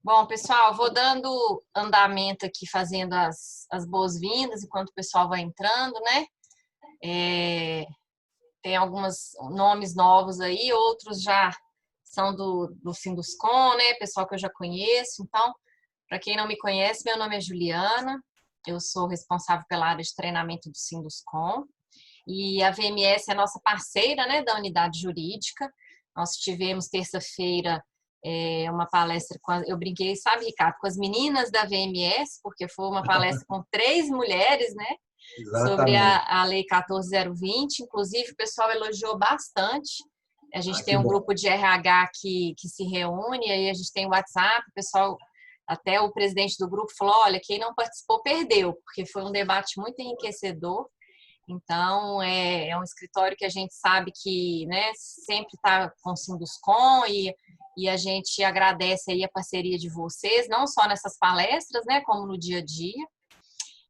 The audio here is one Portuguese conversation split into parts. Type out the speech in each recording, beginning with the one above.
Bom, pessoal, vou dando andamento aqui, fazendo as boas-vindas enquanto o pessoal vai entrando, né? Tem alguns nomes novos aí, outros já são do Sinduscom, né? Pessoal que eu já conheço. Então, para quem não me conhece, meu nome é Juliana, eu sou responsável pela área de treinamento do Sinduscom. E a VMS é a nossa parceira, né, da unidade jurídica. Nós tivemos terça-feira uma palestra eu brinquei, sabe, Ricardo, com as meninas da VMS, porque foi uma palestra com 3 mulheres, né, sobre Exatamente. a Lei 14.020. Inclusive, o pessoal elogiou bastante. A gente tem Que um bom. grupo de RH que se reúne, aí a gente tem o WhatsApp, o pessoal, até o presidente do grupo falou, olha, quem não participou perdeu, porque foi um debate muito enriquecedor. Então, é um escritório que a gente sabe que, né, sempre está com o Sinduscom e a gente agradece aí a parceria de vocês, não só nessas palestras, né, como no dia a dia.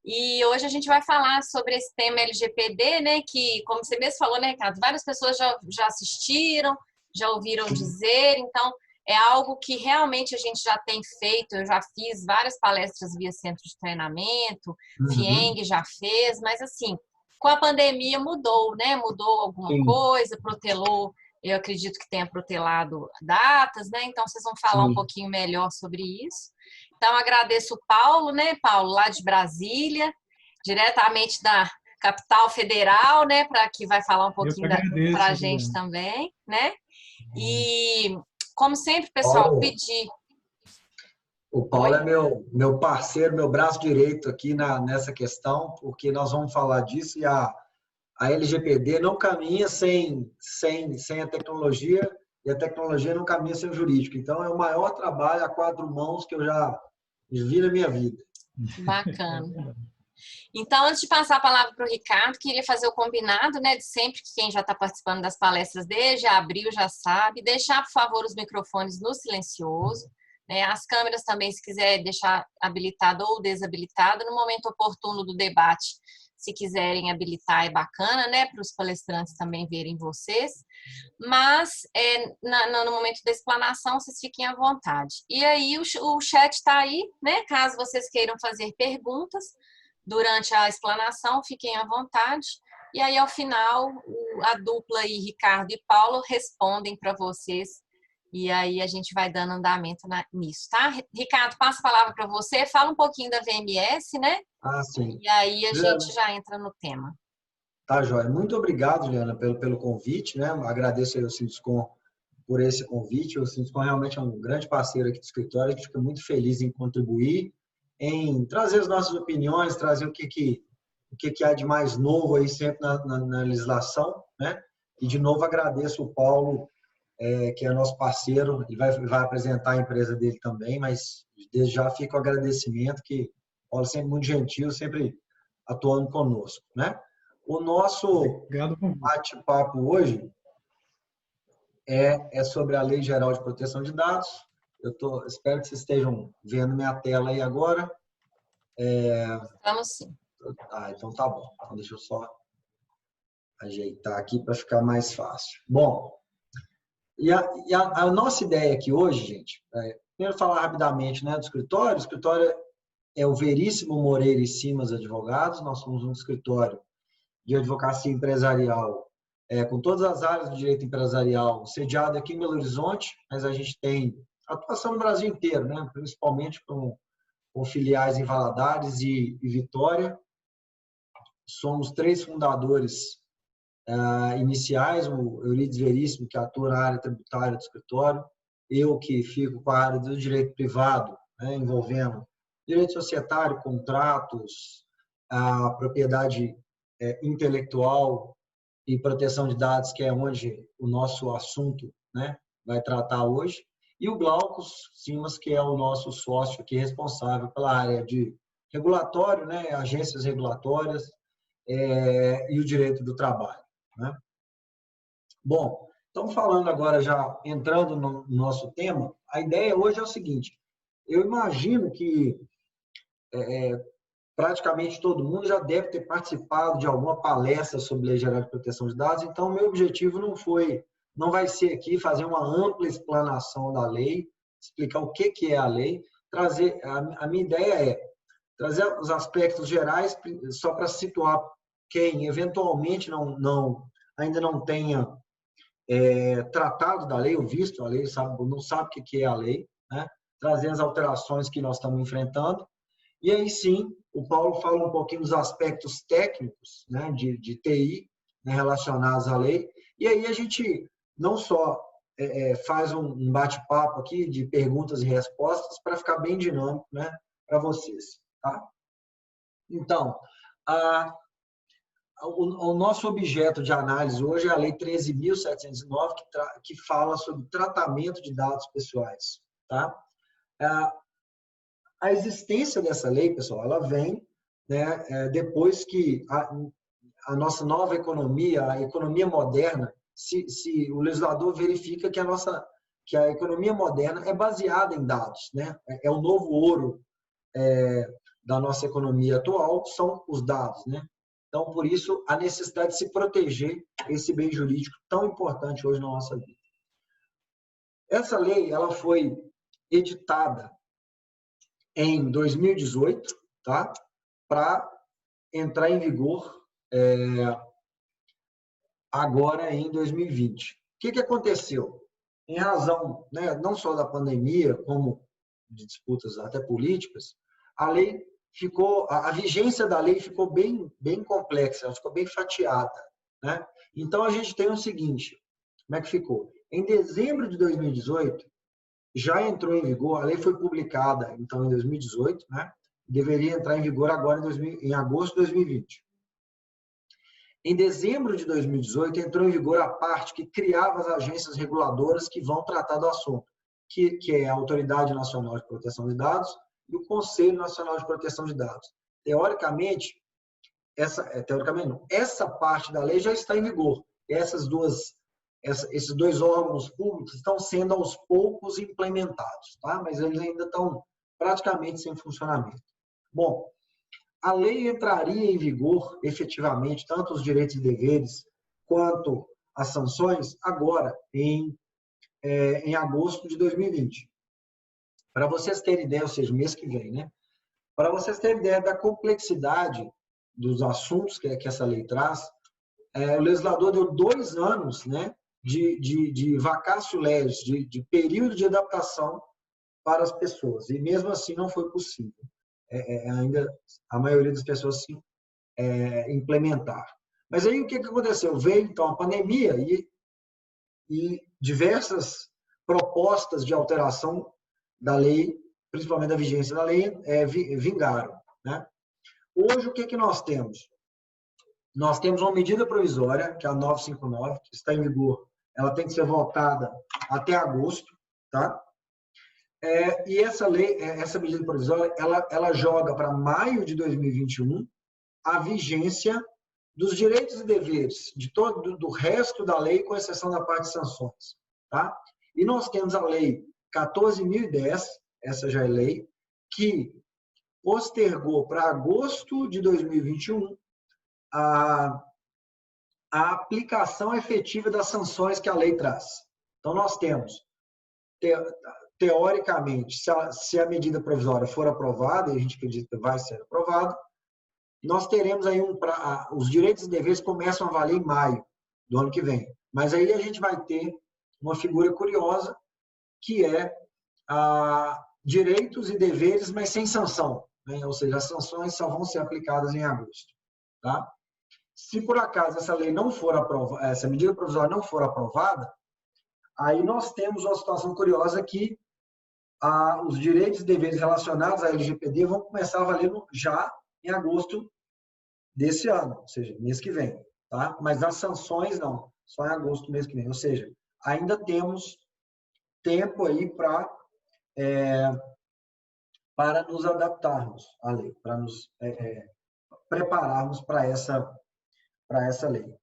E hoje a gente vai falar sobre esse tema LGPD, né, que, como você mesmo falou, né, Ricardo, várias pessoas já assistiram, já ouviram dizer, então é algo que realmente a gente já tem feito. Eu já fiz várias palestras via centro de treinamento, Uhum. FIENG já fez, mas assim, com a pandemia mudou, né? Mudou alguma Sim, coisa, protelou, eu acredito que tenha protelado datas, né? Então vocês vão falar um sim. pouquinho melhor sobre isso. Então agradeço o Paulo, né? Paulo, lá de Brasília, diretamente da capital federal, né? Para que vai falar um Eu que pouquinho para a agradeço, gente Juliana. também, né? E como sempre, pessoal, Paulo, pedir. o Paulo Oi? é meu parceiro, meu braço direito aqui nessa questão, porque nós vamos falar disso e a LGPD não caminha sem a tecnologia e a tecnologia não caminha sem o jurídico. Então, é o maior trabalho a 4 mãos que eu já vi na minha vida. É Bacana. verdade. Então, antes de passar a palavra para o Ricardo, queria fazer o combinado, né, de sempre que quem já está participando das palestras dele, já abriu, já sabe, deixar, por favor, os microfones no silencioso, né, as câmeras também, se quiser deixar habilitado ou desabilitado, no momento oportuno do debate, se quiserem habilitar, é bacana, né, para os palestrantes também verem vocês, mas no momento da explanação, vocês fiquem à vontade. E aí, o chat está aí, né, caso vocês queiram fazer perguntas, durante a explanação, fiquem à vontade. E aí, ao final, a dupla aí, Ricardo e Paulo, respondem para vocês. E aí a gente vai dando andamento nisso, tá? Ricardo, passa a palavra para você, fala um pouquinho da VMS, né? Ah, sim. E aí a gente Juliana, já entra no tema. tá, joia. Muito obrigado, Juliana, pelo convite, né? Agradeço aí ao Sinduscom por esse convite. O Sinduscom realmente é um grande parceiro aqui do escritório. A gente fica muito feliz em contribuir, em trazer as nossas opiniões, trazer o que há de mais novo aí sempre na legislação, né? E, de novo, agradeço o Paulo, que é nosso parceiro. Ele vai apresentar a empresa dele também, mas desde já fica o agradecimento, que o Paulo é sempre muito gentil, sempre atuando conosco, né? O nosso Obrigado por convite. bate-papo hoje é sobre a Lei Geral de Proteção de Dados. Espero que vocês estejam vendo minha tela aí agora. Vamos sim. Então tá bom. Então deixa eu só ajeitar aqui para ficar mais fácil. Bom, a nossa ideia aqui hoje, gente, primeiro falar rapidamente, né, do escritório. O escritório é o Veríssimo Moreira e Simas Advogados. Nós somos um escritório de advocacia empresarial, com todas as áreas do direito empresarial, sediado aqui em Belo Horizonte, mas a gente tem atuação no Brasil inteiro, né? Principalmente com filiais em Valadares e Vitória. Somos 3 fundadores iniciais, o Eurides Veríssimo, que atua na área tributária do escritório, eu que fico com a área do direito privado, né, envolvendo direito societário, contratos, a propriedade intelectual e proteção de dados, que é onde o nosso assunto, né, vai tratar hoje, e o Glaucus Simas, que é o nosso sócio aqui responsável pela área de regulatório, né, agências regulatórias e o direito do trabalho, né? Bom, estamos falando agora, já entrando no nosso tema, a ideia hoje é o seguinte: eu imagino que praticamente todo mundo já deve ter participado de alguma palestra sobre Lei Geral de Proteção de Dados, então meu objetivo não vai ser aqui fazer uma ampla explanação da lei, explicar o que é a lei, trazer, a minha ideia é trazer os aspectos gerais só para situar quem eventualmente ainda não tenha tratado da lei ou visto a lei, não sabe o que é a lei, né? Trazer as alterações que nós estamos enfrentando. E aí sim, o Paulo fala um pouquinho dos aspectos técnicos, né, de TI, né, relacionados à lei. E aí a gente não só faz um bate-papo aqui de perguntas e respostas para ficar bem dinâmico, né, para vocês. Tá? Então, o nosso objeto de análise hoje é a Lei 13.709, que fala sobre tratamento de dados pessoais. Tá? A existência dessa lei, pessoal, ela vem, né, depois que a nossa nova economia, a economia moderna, se o legislador verifica que a economia moderna é baseada em dados, né? É o novo ouro da nossa economia atual, são os dados, né? Então, por isso, a necessidade de se proteger esse bem jurídico tão importante hoje na nossa vida. Essa lei, ela foi editada em 2018, tá? Para entrar em vigor agora em 2020. O que aconteceu? Em razão, né, não só da pandemia, como de disputas até políticas, a vigência da lei ficou bem complexa, ela ficou bem fatiada, né? Então, a gente tem o seguinte, como é que ficou? Em dezembro de 2018, já entrou em vigor, a lei foi publicada, então, em 2018, né? Deveria entrar em vigor agora em agosto de 2020. Em dezembro de 2018, entrou em vigor a parte que criava as agências reguladoras que vão tratar do assunto, que é a Autoridade Nacional de Proteção de Dados e o Conselho Nacional de Proteção de Dados. Teoricamente essa parte da lei já está em vigor. Esses dois órgãos públicos estão sendo aos poucos implementados, tá? Mas eles ainda estão praticamente sem funcionamento. Bom, a lei entraria em vigor, efetivamente, tanto os direitos e deveres quanto as sanções, agora, em agosto de 2020. Para vocês terem ideia, ou seja, o mês que vem, né? Para vocês terem ideia da complexidade dos assuntos que essa lei traz, o legislador deu 2 anos, né, de vacatio legis, de período de adaptação para as pessoas, e mesmo assim não foi possível. Ainda a maioria das pessoas se implementar. Mas aí o que aconteceu? Veio então a pandemia e diversas propostas de alteração da lei, principalmente da vigência da lei, vingaram, né? Hoje o que nós temos? Nós temos uma medida provisória, que é a 959, que está em vigor. Ela tem que ser votada até agosto, tá? E essa lei, essa medida provisória, ela joga para maio de 2021 a vigência dos direitos e deveres do resto da lei, com exceção da parte de sanções, tá? E nós temos a lei 14.010, essa já é lei, que postergou para agosto de 2021 a aplicação efetiva das sanções que a lei traz. Então, nós temos, teoricamente, se a medida provisória for aprovada, e a gente acredita que vai ser aprovada, nós teremos aí os direitos e deveres começam a valer em maio do ano que vem. Mas aí a gente vai ter uma figura curiosa, que é direitos e deveres, mas sem sanção, né? Ou seja, as sanções só vão ser aplicadas em agosto, tá? Se por acaso essa lei não for aprovada, essa medida provisória não for aprovada, aí nós temos uma situação curiosa que os direitos e deveres relacionados à LGPD vão começar a valer já em agosto desse ano, ou seja, mês que vem, tá? Mas as sanções não, só em agosto do mês que vem. Ou seja, ainda temos tempo aí para nos adaptarmos à lei, para nos prepararmos para essa lei.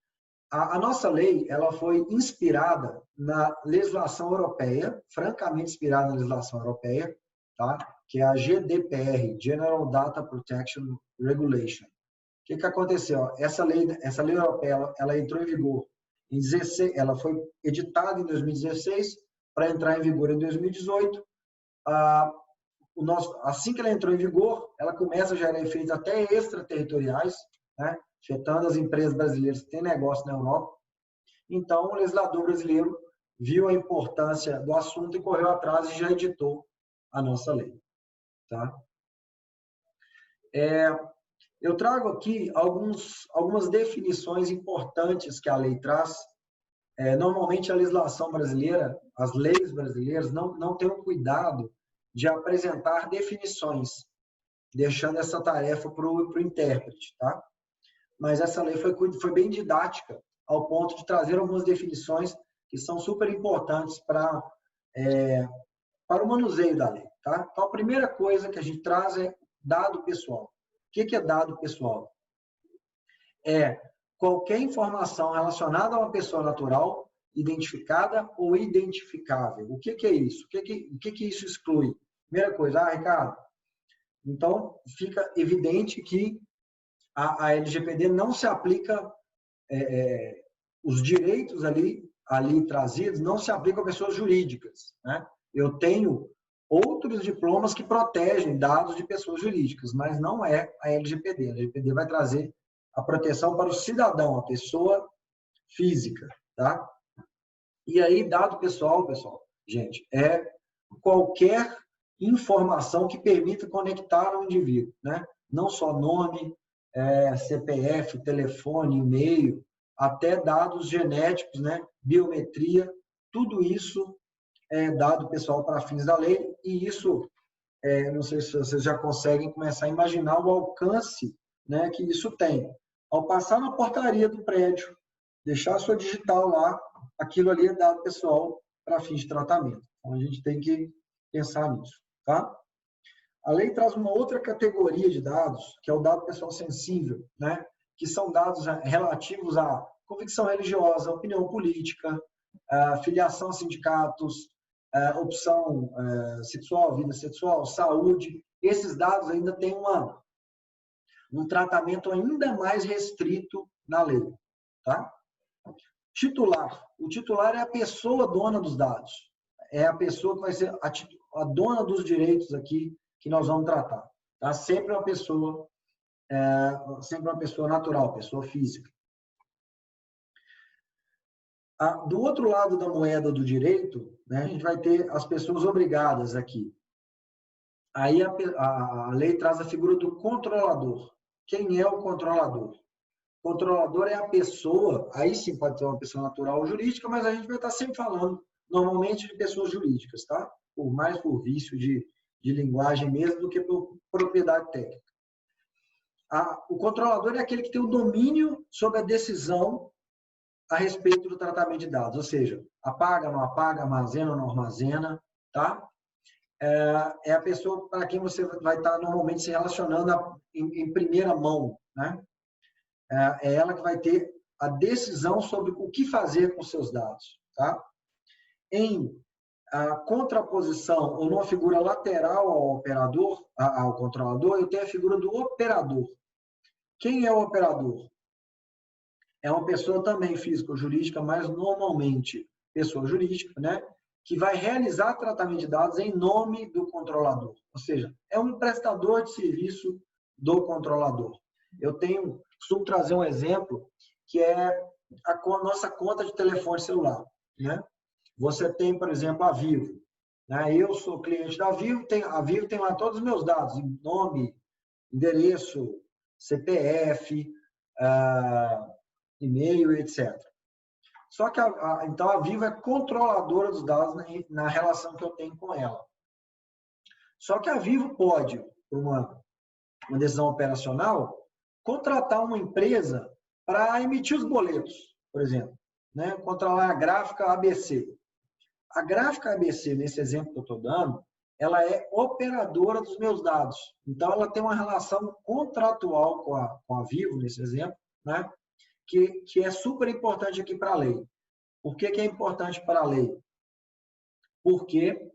A nossa lei, ela foi inspirada na legislação europeia, francamente inspirada na legislação europeia, tá? Que é a GDPR, General Data Protection Regulation. O que aconteceu? Essa lei europeia, ela entrou em vigor em 16, ela foi editada em 2016 para entrar em vigor em 2018, assim que ela entrou em vigor, ela começa a gerar efeitos até extraterritoriais, né, afetando as empresas brasileiras que têm negócio na Europa. Então, o legislador brasileiro viu a importância do assunto e correu atrás e já editou a nossa lei. Tá? Eu trago aqui algumas definições importantes que a lei traz. Normalmente, a legislação brasileira, as leis brasileiras, não têm o cuidado de apresentar definições, deixando essa tarefa para o intérprete. Tá? Mas essa lei foi bem didática, ao ponto de trazer algumas definições que são super importantes para o manuseio da lei. Tá? Então, a primeira coisa que a gente traz é dado pessoal. O que é dado pessoal? É qualquer informação relacionada a uma pessoa natural, identificada ou identificável. O que é isso? O que isso exclui? Primeira coisa, Ricardo, então fica evidente que a LGPD não se aplica, os direitos ali trazidos não se aplicam a pessoas jurídicas. Né? Eu tenho outros diplomas que protegem dados de pessoas jurídicas, mas não é a LGPD. A LGPD vai trazer a proteção para o cidadão, a pessoa física. Tá? E aí, dado pessoal, gente, é qualquer informação que permita conectar um indivíduo. Né? Não só nome, CPF, telefone, e-mail, até dados genéticos, né? Biometria, tudo isso é dado pessoal para fins da lei, e isso, não sei se vocês já conseguem começar a imaginar o alcance, né, que isso tem. Ao passar na portaria do prédio, deixar a sua digital lá, aquilo ali é dado pessoal para fins de tratamento. Então, a gente tem que pensar nisso. Tá? A lei traz uma outra categoria de dados, que é o dado pessoal sensível, né? Que são dados relativos à convicção religiosa, opinião política, filiação a sindicatos, opção sexual, vida sexual, saúde. Esses dados ainda têm um tratamento ainda mais restrito na lei. Tá? Titular. O titular é a pessoa dona dos dados. É a pessoa que vai ser a dona dos direitos aqui que nós vamos tratar. Tá? Sempre uma pessoa natural, pessoa física. Do outro lado da moeda do direito, né, a gente vai ter as pessoas obrigadas aqui. Aí a lei traz a figura do controlador. Quem é o controlador? O controlador é a pessoa, aí sim pode ser uma pessoa natural ou jurídica, mas a gente vai estar sempre falando, normalmente, de pessoas jurídicas, tá? Mais por vício de linguagem mesmo do que por propriedade técnica. O controlador é aquele que tem o domínio sobre a decisão a respeito do tratamento de dados, ou seja, apaga, não apaga, armazena, não armazena, tá? É a pessoa para quem você vai estar normalmente se relacionando em primeira mão, né? É ela que vai ter a decisão sobre o que fazer com seus dados, tá? Em contraposição ou numa figura lateral ao operador, ao controlador, eu tenho a figura do operador. Quem é o operador? É uma pessoa também física ou jurídica, mas normalmente pessoa jurídica, né? Que vai realizar tratamento de dados em nome do controlador. Ou seja, é um prestador de serviço do controlador. Costumo trazer um exemplo, que é a nossa conta de telefone celular. Né? Você tem, por exemplo, a Vivo. Né? Eu sou cliente da Vivo, a Vivo tem lá todos os meus dados, nome, endereço, CPF, e-mail, etc. Só que então a Vivo é controladora dos dados na relação que eu tenho com ela. Só que a Vivo pode, por uma decisão operacional, contratar uma empresa para emitir os boletos, por exemplo. Né? Controlar a gráfica ABC. A gráfica ABC, nesse exemplo que eu estou dando, ela é operadora dos meus dados. Então, ela tem uma relação contratual com a Vivo, nesse exemplo, né? Que é super importante aqui para a lei. Por que é importante para a lei? Porque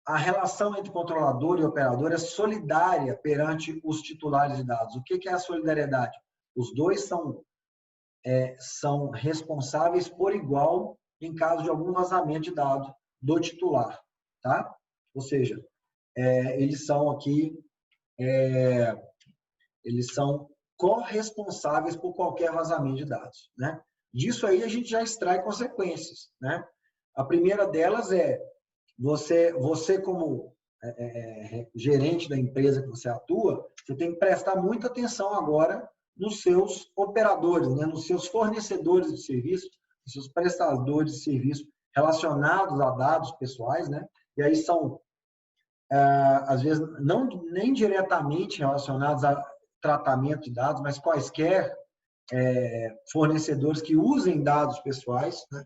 a relação entre controlador e operador é solidária perante os titulares de dados. O que é a solidariedade? Os dois são responsáveis por igual em caso de algum vazamento de dado do titular. tá? Ou seja, eles são aqui, eles são corresponsáveis por qualquer vazamento de dados, né? Disso aí a gente já extrai consequências, né? A primeira delas é você como gerente da empresa que você atua, você tem que prestar muita atenção agora nos seus operadores, né? Nos seus fornecedores de serviço, nos seus prestadores de serviço relacionados a dados pessoais, né? E aí são, às vezes, não nem diretamente relacionados a tratamento de dados, mas quaisquer fornecedores que usem dados pessoais, né?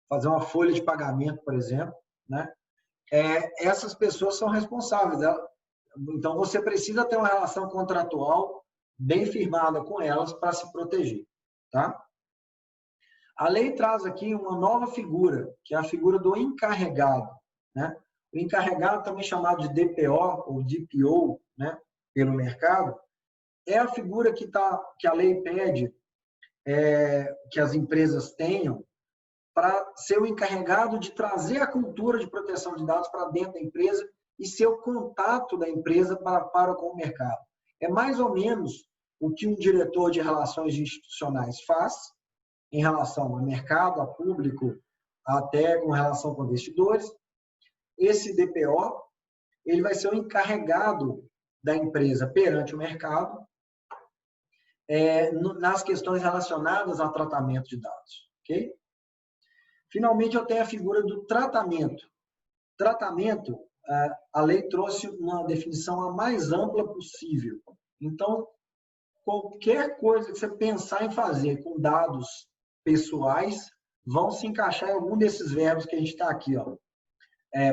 Fazer uma folha de pagamento, por exemplo, né? Essas pessoas são responsáveis. Então, você precisa ter uma relação contratual bem firmada com elas para se proteger, tá? A lei traz aqui uma nova figura, que é a figura do encarregado, né? O encarregado, também chamado de DPO ou DPO, né, pelo mercado, é a figura que a lei pede que as empresas tenham para ser o encarregado de trazer a cultura de proteção de dados para dentro da empresa e ser o contato da empresa para com o mercado. É mais ou menos o que um diretor de relações institucionais faz em relação ao mercado, a público, até com relação com investidores. Esse DPO, ele vai ser o encarregado da empresa perante o mercado nas questões relacionadas ao tratamento de dados, ok? Finalmente, eu tenho a figura do tratamento. Tratamento, a lei trouxe uma definição a mais ampla possível. Então, qualquer coisa que você pensar em fazer com dados pessoais vão se encaixar em algum desses verbos que a gente está aqui, ó.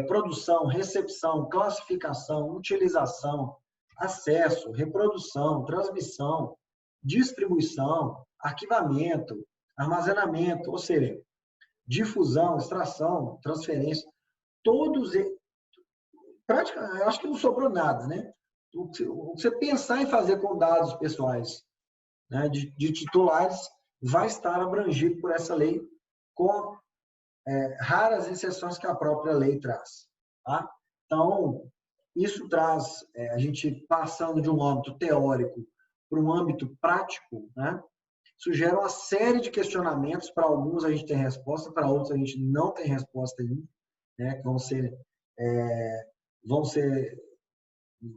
Produção, recepção, classificação, utilização, acesso, reprodução, transmissão, distribuição, arquivamento, armazenamento, ou seja, difusão, extração, transferência, todos, praticamente, eu acho que não sobrou nada, né? O que você pensar em fazer com dados pessoais, né, de titulares vai estar abrangido por essa lei, com raras exceções que a própria lei traz, tá? Então, isso traz, a gente passando de um âmbito teórico para um âmbito prático, né? Isso gera uma série de questionamentos. Para alguns a gente tem resposta, para outros a gente não tem resposta ainda, né?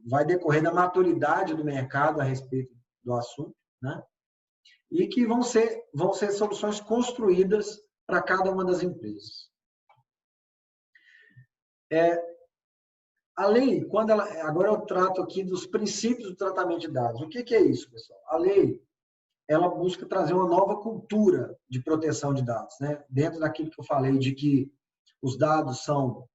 Vai decorrer da maturidade do mercado a respeito do assunto, né? E que vão ser soluções construídas para cada uma das empresas. A lei, agora eu trato aqui dos princípios do tratamento de dados. O que é isso, pessoal? A lei, ela busca trazer uma nova cultura de proteção de dados, né? Dentro daquilo que eu falei de que os dados são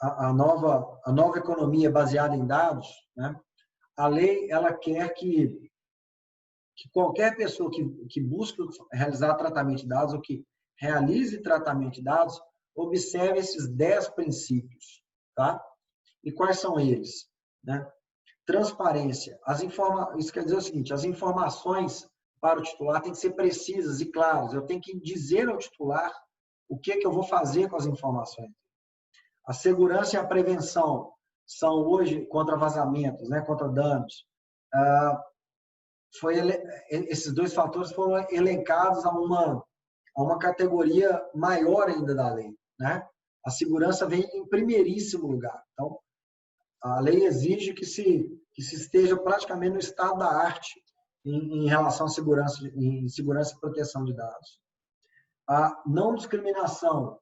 a nova economia baseada em dados, né? A lei, ela quer que qualquer pessoa que busque realizar tratamento de dados ou que realize tratamento de dados observe esses 10 princípios, tá? E quais são eles, né? Transparência. Isso quer dizer o seguinte: as informações para o titular têm que ser precisas e claras. Eu tenho que dizer ao titular o que eu vou fazer com as informações. A segurança e a prevenção são hoje contra vazamentos, né, contra danos. Esses dois fatores foram elencados a uma categoria maior ainda da lei, né? A segurança vem em primeiríssimo lugar. Então, a lei exige que se esteja praticamente no estado da arte em relação à segurança e proteção de dados. A não discriminação.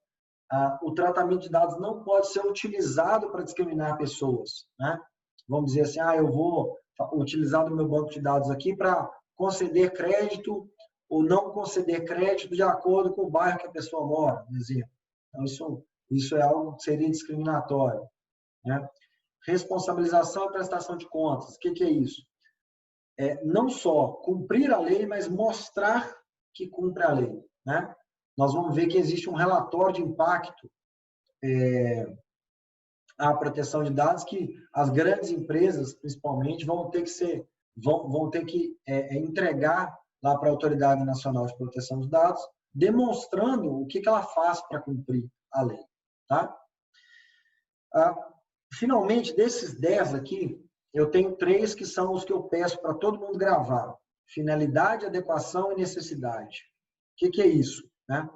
O tratamento de dados não pode ser utilizado para discriminar pessoas, né? Vamos dizer assim, eu vou utilizar do meu banco de dados aqui para conceder crédito ou não conceder crédito de acordo com o bairro que a pessoa mora, por exemplo. Então, isso é algo que seria discriminatório, né? Responsabilização e prestação de contas. O que é isso? Não só cumprir a lei, mas mostrar que cumpre a lei, né? Nós vamos ver que existe um relatório de impacto à proteção de dados que as grandes empresas, principalmente, vão ter que entregar lá para a Autoridade Nacional de Proteção dos Dados, demonstrando o que ela faz para cumprir a lei, tá? Finalmente, desses 10 aqui, eu tenho 3 que são os que eu peço para todo mundo gravar. Finalidade, adequação e necessidade. O que é isso? Né?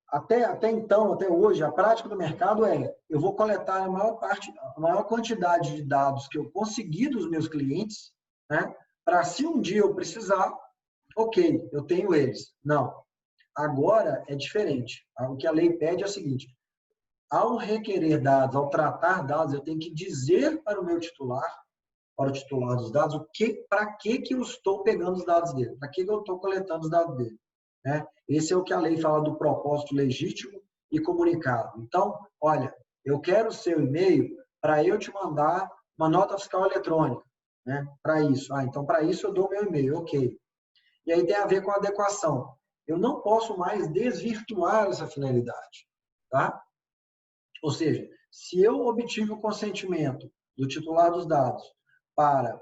Até então, até hoje, a prática do mercado eu vou coletar a maior quantidade de dados que eu conseguir dos meus clientes, né? Para se um dia eu precisar, ok, eu tenho eles. Não. Agora é diferente. O que a lei pede é o seguinte: ao requerer dados, ao tratar dados, eu tenho que dizer para o meu titular, para o titular dos dados, para que eu estou pegando os dados dele, para que eu estou coletando os dados dele. Né? Esse é o que a lei fala do propósito legítimo e comunicado. Então, olha, eu quero o seu e-mail para eu te mandar uma nota fiscal eletrônica. Né? Para isso. Então, para isso eu dou meu e-mail, ok. E aí tem a ver com a adequação. Eu não posso mais desvirtuar essa finalidade. Tá? Ou seja, se eu obtive o consentimento do titular dos dados para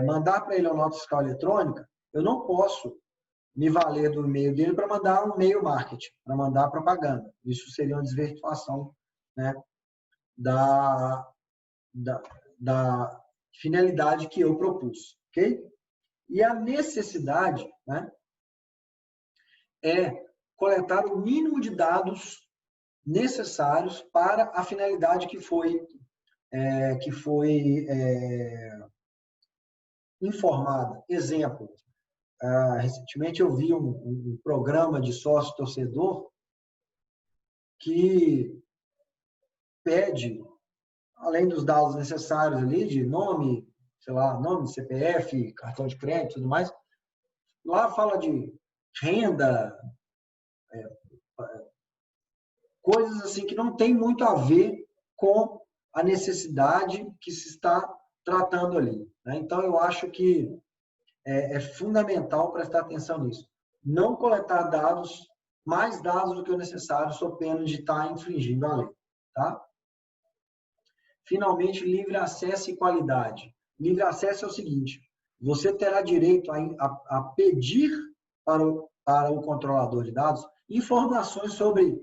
mandar para ele uma nota fiscal eletrônica, eu não posso me valer do e-mail dele para mandar um e-mail marketing, para mandar propaganda. Isso seria uma desvirtuação, né, da finalidade que eu propus. Ok? E a necessidade, né, é coletar o mínimo de dados necessários para a finalidade que foi informada. Exemplo, recentemente eu vi um programa de sócio-torcedor que pede, além dos dados necessários ali, de nome, sei lá, nome, CPF, cartão de crédito e tudo mais, lá fala de renda, coisas assim que não tem muito a ver com a necessidade que se está tratando ali. Né? Então, eu acho que é fundamental prestar atenção nisso. Não coletar dados, mais dados do que o necessário, sob pena de estar infringindo a lei. Tá? Finalmente, livre acesso e qualidade. Livre acesso é o seguinte: você terá direito a pedir para o controlador de dados informações sobre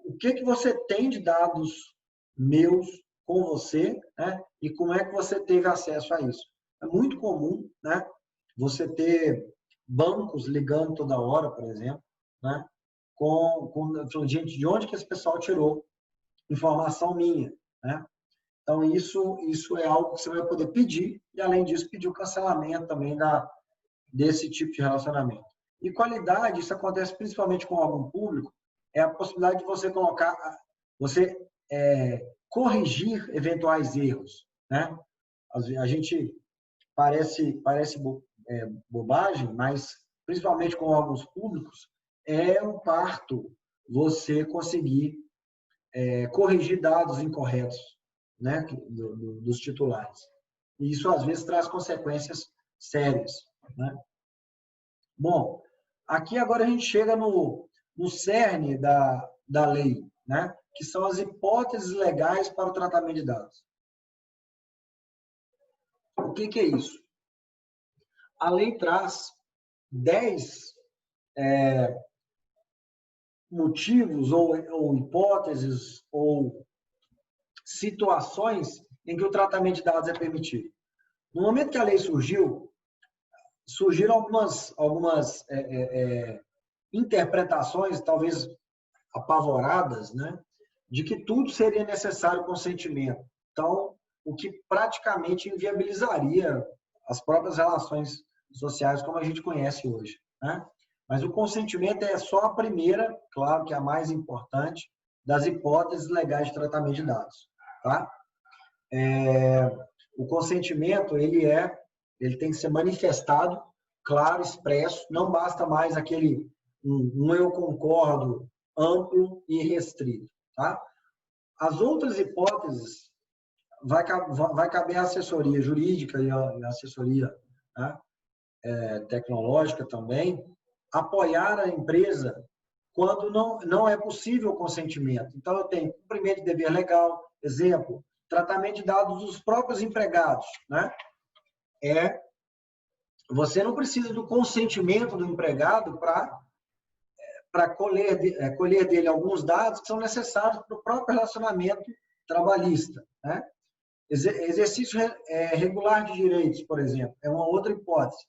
o que você tem de dados meus com você, né? E como é que você teve acesso a isso. É muito comum, né, você ter bancos ligando toda hora, por exemplo, né, gente, de onde que esse pessoal tirou informação minha, né? Então, isso é algo que você vai poder pedir e, além disso, pedir o cancelamento também desse tipo de relacionamento. E qualidade, isso acontece principalmente com o órgão público, é a possibilidade de você corrigir eventuais erros. Né? A gente parece bobagem, mas, principalmente com órgãos públicos, é um parto você conseguir corrigir dados incorretos, né, dos titulares. E isso, às vezes, traz consequências sérias. Né? Bom, aqui agora a gente chega no cerne da lei, né, que são as hipóteses legais para o tratamento de dados. O que é isso? A lei traz 10 motivos ou hipóteses ou situações em que o tratamento de dados é permitido. No momento que a lei surgiram algumas interpretações, talvez apavoradas, né, de que tudo seria necessário consentimento. Então, o que praticamente inviabilizaria as próprias relações sociais como a gente conhece hoje. Né? Mas o consentimento é só a primeira, claro que é a mais importante, das hipóteses legais de tratamento de dados. Tá? O consentimento, ele tem que ser manifestado, claro, expresso, não basta mais aquele eu concordo amplo e restrito. Tá? As outras hipóteses vai caber a assessoria jurídica e a assessoria, né, tecnológica também, apoiar a empresa quando não é possível o consentimento. Então, eu tenho cumprimento de dever legal, exemplo, tratamento de dados dos próprios empregados. Né? Você não precisa do consentimento do empregado para para colher dele alguns dados que são necessários para o próprio relacionamento trabalhista, né? Exercício regular de direitos, por exemplo, é uma outra hipótese.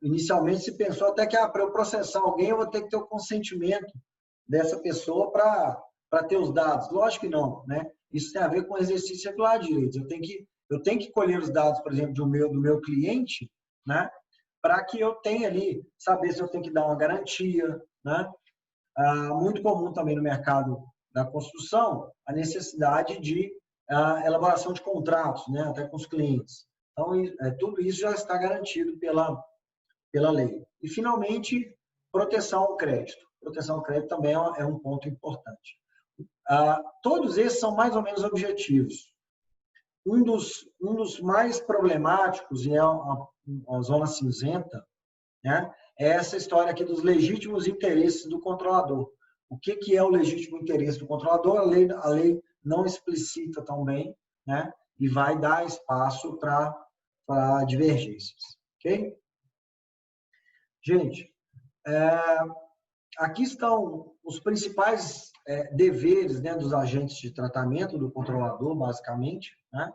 Inicialmente se pensou até que para eu processar alguém eu vou ter que ter o consentimento dessa pessoa para ter os dados. Lógico que não, né? Isso tem a ver com exercício regular de direitos. Eu tenho que colher os dados, por exemplo, do meu cliente, né? Para que eu tenha ali, saber se eu tenho que dar uma garantia, né? Muito comum também no mercado da construção a necessidade de elaboração de contratos, né? Até com os clientes. Então, tudo isso já está garantido pela lei. E, finalmente, proteção ao crédito. Proteção ao crédito também é um ponto importante. Todos esses são mais ou menos objetivos. Um dos mais problemáticos, e é a zona cinzenta, né, é essa história aqui dos legítimos interesses do controlador. O que é o legítimo interesse do controlador? A lei não explicita tão bem, né, e vai dar espaço para divergências. Ok? Gente, aqui estão os principais deveres, né, dos agentes de tratamento, do controlador, basicamente, né,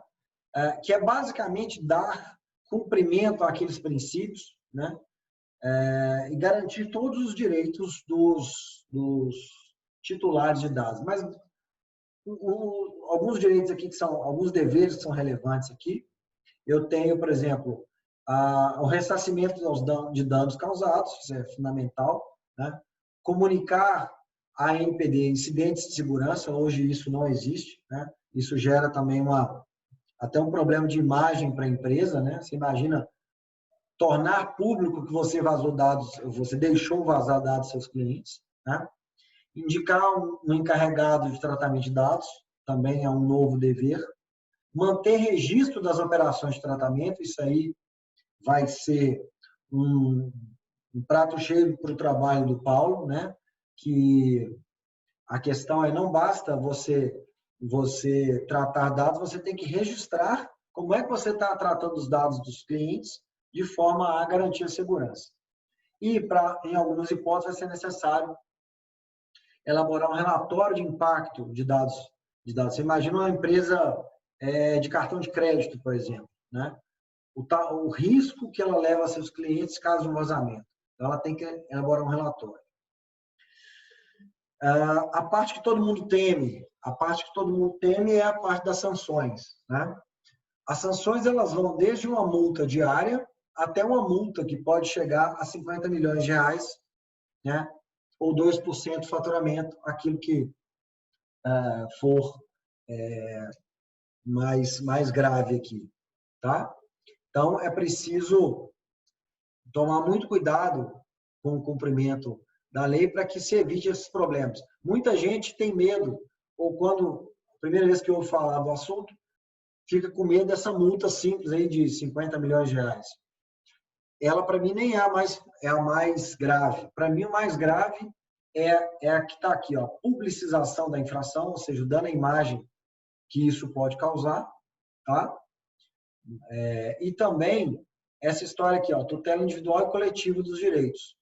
que é basicamente dar cumprimento àqueles princípios, né, e garantir todos os direitos dos titulares de dados. Mas alguns direitos aqui alguns deveres que são relevantes aqui. Eu tenho, por exemplo, o ressarcimento de danos causados, isso é fundamental, né? Comunicar a NPD incidentes de segurança, hoje isso não existe, né? Isso gera também até um problema de imagem para a empresa, né? Você imagina tornar público que você vazou dados, você deixou vazar dados dos seus clientes, né? Indicar um encarregado de tratamento de dados, também é um novo dever. Manter registro das operações de tratamento, isso aí vai ser um prato cheio para o trabalho do Paulo, né? Que a questão é, não basta você tratar dados, você tem que registrar como é que você está tratando os dados dos clientes de forma a garantir a segurança. E, em algumas hipóteses, vai ser necessário elaborar um relatório de impacto de dados. Você imagina uma empresa de cartão de crédito, por exemplo, né? O risco que ela leva a seus clientes caso um vazamento. Então, ela tem que elaborar um relatório. A parte que todo mundo teme, é a parte das sanções, né? As sanções, elas vão desde uma multa diária até uma multa que pode chegar a 50 milhões de reais, né? Ou 2% do faturamento, aquilo que for mais grave aqui, tá? Então, é preciso tomar muito cuidado com o cumprimento da lei para que se evite esses problemas. Muita gente tem medo, ou quando, a primeira vez que eu ouvo falar do assunto, fica com medo dessa multa simples aí de 50 milhões de reais. Ela, para mim, nem é a mais grave. Para mim, o mais grave é a que está aqui, ó, publicização da infração, ou seja, dando a imagem que isso pode causar, tá? E também essa história aqui, ó, tutela individual e coletiva dos direitos.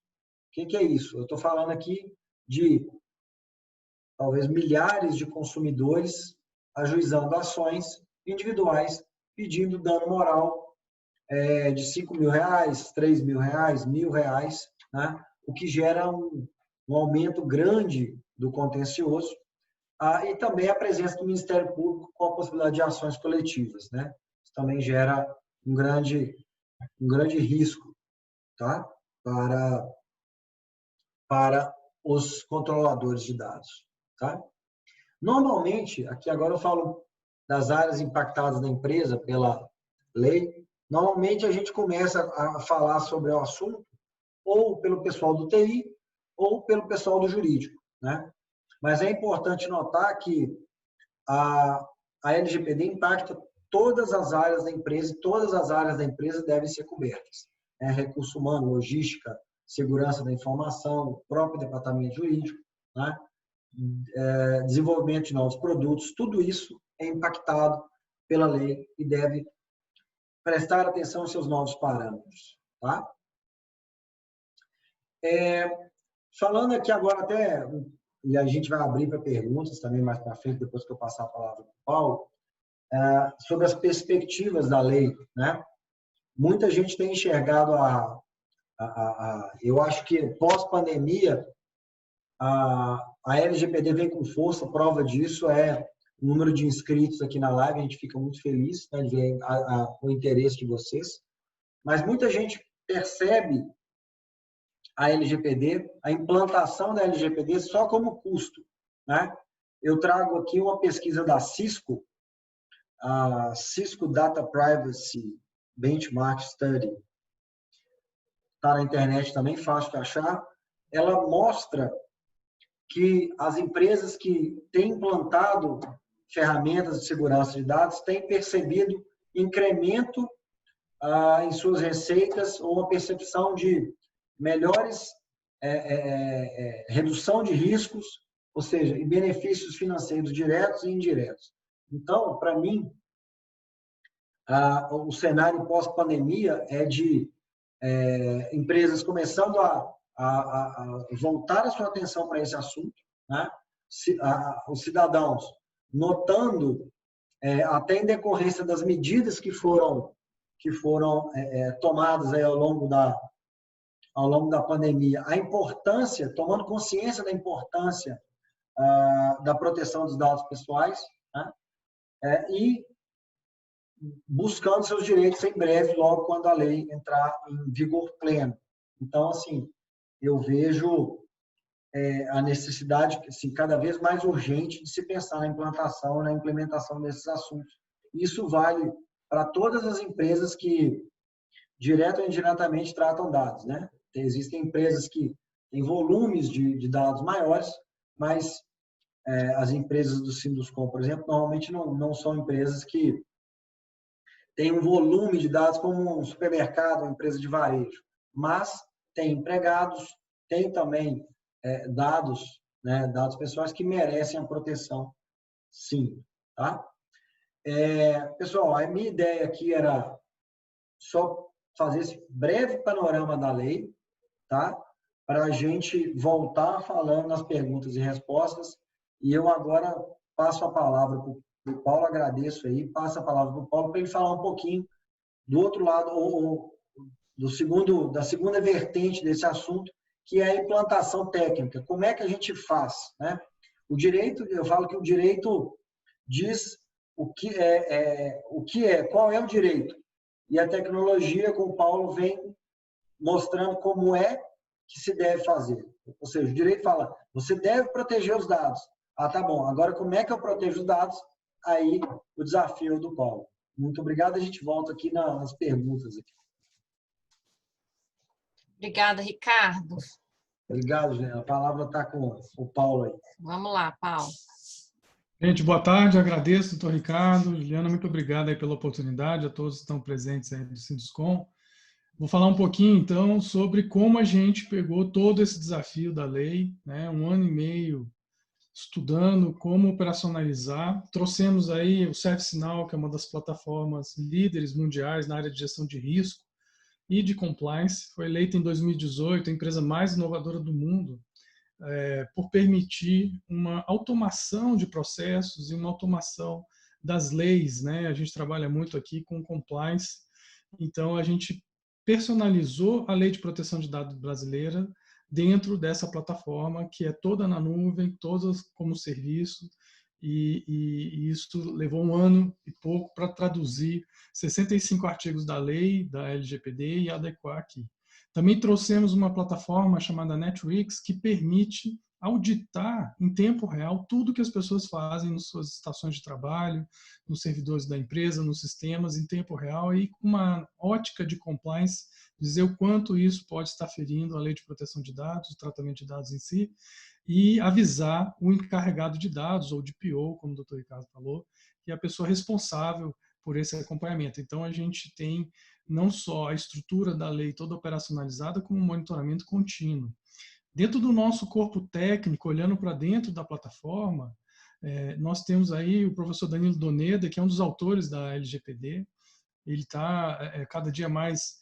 O que é isso? Eu estou falando aqui de talvez milhares de consumidores ajuizando ações individuais pedindo dano moral de 5 mil reais, 3 mil reais, R$1.000, né? O que gera um aumento grande do contencioso. E também a presença do Ministério Público com a possibilidade de ações coletivas, né? Isso também gera um grande risco, tá? Para os controladores de dados, tá? Normalmente, aqui agora eu falo das áreas impactadas da empresa pela lei. Normalmente a gente começa a falar sobre o assunto ou pelo pessoal do TI ou pelo pessoal do jurídico, né? Mas é importante notar que a LGPD impacta todas as áreas da empresa e todas as áreas da empresa devem ser cobertas. Recurso humano, logística, segurança da informação, próprio departamento jurídico, né? Desenvolvimento de novos produtos, tudo isso é impactado pela lei e deve prestar atenção aos seus novos parâmetros, tá? Falando aqui agora até, e a gente vai abrir para perguntas também mais para frente, depois que eu passar a palavra para o Paulo, sobre as perspectivas da lei, né? Muita gente tem enxergado eu acho que pós-pandemia a LGPD vem com força, prova disso é o número de inscritos aqui na live, a gente fica muito feliz, né, de ver o interesse de vocês, mas muita gente percebe a LGPD, a implantação da LGPD só como custo, né? Eu trago aqui uma pesquisa da Cisco, a Cisco Data Privacy Benchmark Study, está na internet também, fácil de achar. Ela mostra que as empresas que têm implantado ferramentas de segurança de dados têm percebido incremento em suas receitas ou uma percepção de melhores redução de riscos, ou seja, e benefícios financeiros diretos e indiretos. Então, para mim, o cenário pós-pandemia é de empresas começando a voltar a sua atenção para esse assunto, né? Os cidadãos notando, até em decorrência das medidas que foram tomadas aí ao longo da pandemia, a importância, tomando consciência da importância da proteção dos dados pessoais, né? E buscando seus direitos em breve, logo quando a lei entrar em vigor pleno. Então, assim, eu vejo a necessidade, assim, cada vez mais urgente de se pensar na implantação, na implementação desses assuntos. Isso vale para todas as empresas que, direto ou indiretamente, tratam dados, né? Existem empresas que têm volumes de dados maiores, mas as empresas do Sinduscom, por exemplo, normalmente não são empresas que têm um volume de dados como um supermercado, uma empresa de varejo, mas tem empregados, tem também dados, né, dados pessoais que merecem a proteção, sim. Tá? Pessoal, a minha ideia aqui era só fazer esse breve panorama da lei, tá? Para a gente voltar falando nas perguntas e respostas. E eu agora passo a palavra para o Paulo, agradeço aí, passo a palavra para o Paulo para ele falar um pouquinho do outro lado, ou da segunda vertente desse assunto, que é a implantação técnica. Como é que a gente faz, né? O direito, eu falo que o direito diz qual é o direito. E a tecnologia, com o Paulo, vem mostrando como é que se deve fazer. Ou seja, o direito fala, você deve proteger os dados. Ah, tá bom. Agora, como é que eu protejo os dados? Aí, o desafio do Paulo. Muito obrigado. A gente volta aqui nas perguntas. Aqui. Obrigada, Ricardo. Obrigado, Juliana. A palavra está com o Paulo aí. Vamos lá, Paulo. Gente, boa tarde. Agradeço, doutor Ricardo. Juliana, muito obrigado aí pela oportunidade, a todos que estão presentes aí do Sinduscom. Vou falar um pouquinho, então, sobre como a gente pegou todo esse desafio da lei, né? 1 ano e meio estudando como operacionalizar. Trouxemos aí o ServiceNow, que é uma das plataformas líderes mundiais na área de gestão de risco e de compliance. Foi eleita em 2018 a empresa mais inovadora do mundo por permitir uma automação de processos e uma automação das leis, né? A gente trabalha muito aqui com compliance, então a gente personalizou a Lei de Proteção de Dados brasileira dentro dessa plataforma, que é toda na nuvem, todas como serviço, e isso levou 1 ano e pouco para traduzir 65 artigos da lei, da LGPD, e adequar aqui. Também trouxemos uma plataforma chamada Netwix, que permite auditar em tempo real tudo que as pessoas fazem nas suas estações de trabalho, nos servidores da empresa, nos sistemas, em tempo real, e com uma ótica de compliance, dizer o quanto isso pode estar ferindo a lei de proteção de dados, o tratamento de dados em si, e avisar o encarregado de dados, ou de PO, como o doutor Ricardo falou, que é a pessoa responsável por esse acompanhamento. Então, a gente tem não só a estrutura da lei toda operacionalizada, como um monitoramento contínuo. Dentro do nosso corpo técnico, olhando para dentro da plataforma, nós temos aí o professor Danilo Doneda, que é um dos autores da LGPD. Ele está cada dia mais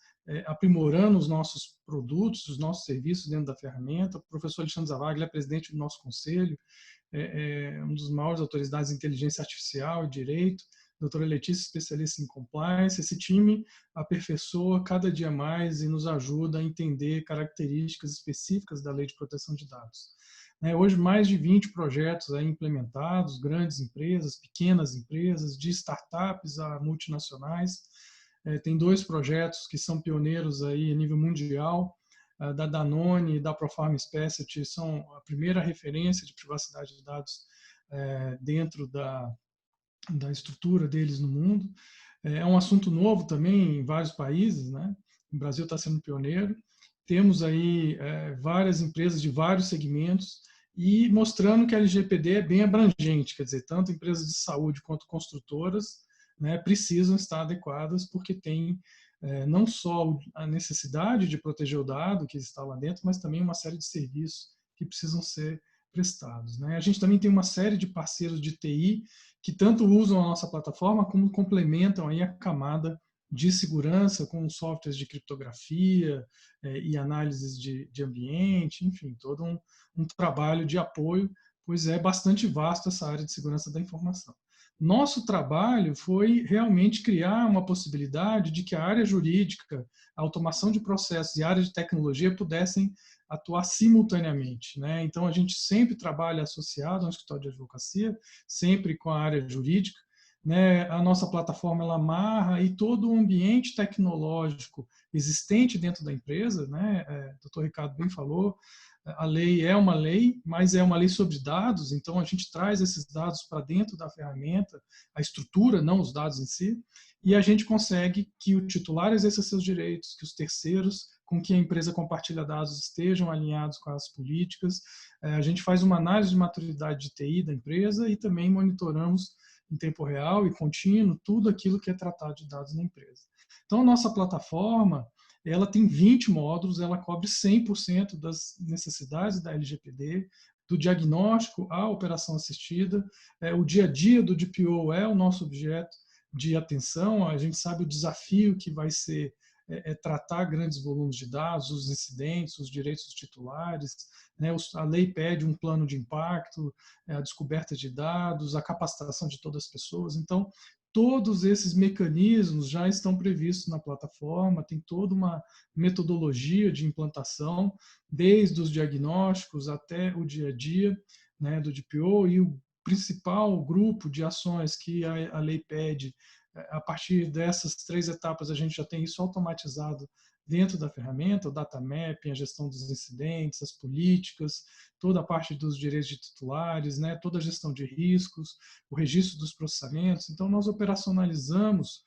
aprimorando os nossos produtos, os nossos serviços dentro da ferramenta. O professor Alexandre Zavagli é presidente do nosso conselho, é um dos maiores autoridades em inteligência artificial e direito, doutora Letícia, especialista em compliance. Esse time aperfeiçoa cada dia mais e nos ajuda a entender características específicas da Lei de Proteção de Dados. Hoje, mais de 20 projetos aí implementados, grandes empresas, pequenas empresas, de startups a multinacionais. Tem 2 projetos que são pioneiros aí a nível mundial, da Danone e da Profarma Specialty, são a primeira referência de privacidade de dados dentro da estrutura deles no mundo. É um assunto novo também em vários países, né? O Brasil está sendo pioneiro. Temos aí várias empresas de vários segmentos e mostrando que a LGPD é bem abrangente, quer dizer, tanto empresas de saúde quanto construtoras, né, precisam estar adequadas, porque tem não só a necessidade de proteger o dado que está lá dentro, mas também uma série de serviços que precisam ser prestados, né? A gente também tem uma série de parceiros de TI que tanto usam a nossa plataforma como complementam aí a camada de segurança com softwares de criptografia e análises de ambiente, enfim, todo um trabalho de apoio, pois é bastante vasto essa área de segurança da informação. Nosso trabalho foi realmente criar uma possibilidade de que a área jurídica, a automação de processos e a área de tecnologia pudessem atuar simultaneamente, né? Então, a gente sempre trabalha associado a um escritório de advocacia, sempre com a área jurídica, né? A nossa plataforma ela amarra e todo o ambiente tecnológico existente dentro da empresa, né? O Dr. Ricardo bem falou, a lei é uma lei, mas é uma lei sobre dados, então a gente traz esses dados para dentro da ferramenta, a estrutura, não os dados em si, e a gente consegue que o titular exerça seus direitos, que os terceiros com que a empresa compartilha dados estejam alinhados com as políticas. A gente faz uma análise de maturidade de TI da empresa e também monitoramos em tempo real e contínuo tudo aquilo que é tratado de dados na empresa. Então, a nossa plataforma ela tem 20 módulos, ela cobre 100% das necessidades da LGPD, do diagnóstico à operação assistida. O dia a dia do DPO é o nosso objeto de atenção, a gente sabe o desafio que vai ser tratar grandes volumes de dados, os incidentes, os direitos dos titulares, né? A lei pede um plano de impacto, a descoberta de dados, a capacitação de todas as pessoas. Então, todos esses mecanismos já estão previstos na plataforma, tem toda uma metodologia de implantação, desde os diagnósticos até o dia a dia, né, do DPO, e o principal grupo de ações que a lei pede, a partir dessas 3 etapas a gente já tem isso automatizado dentro da ferramenta, o data mapping, a gestão dos incidentes, as políticas, toda a parte dos direitos de titulares, né, toda a gestão de riscos, o registro dos processamentos. Então, nós operacionalizamos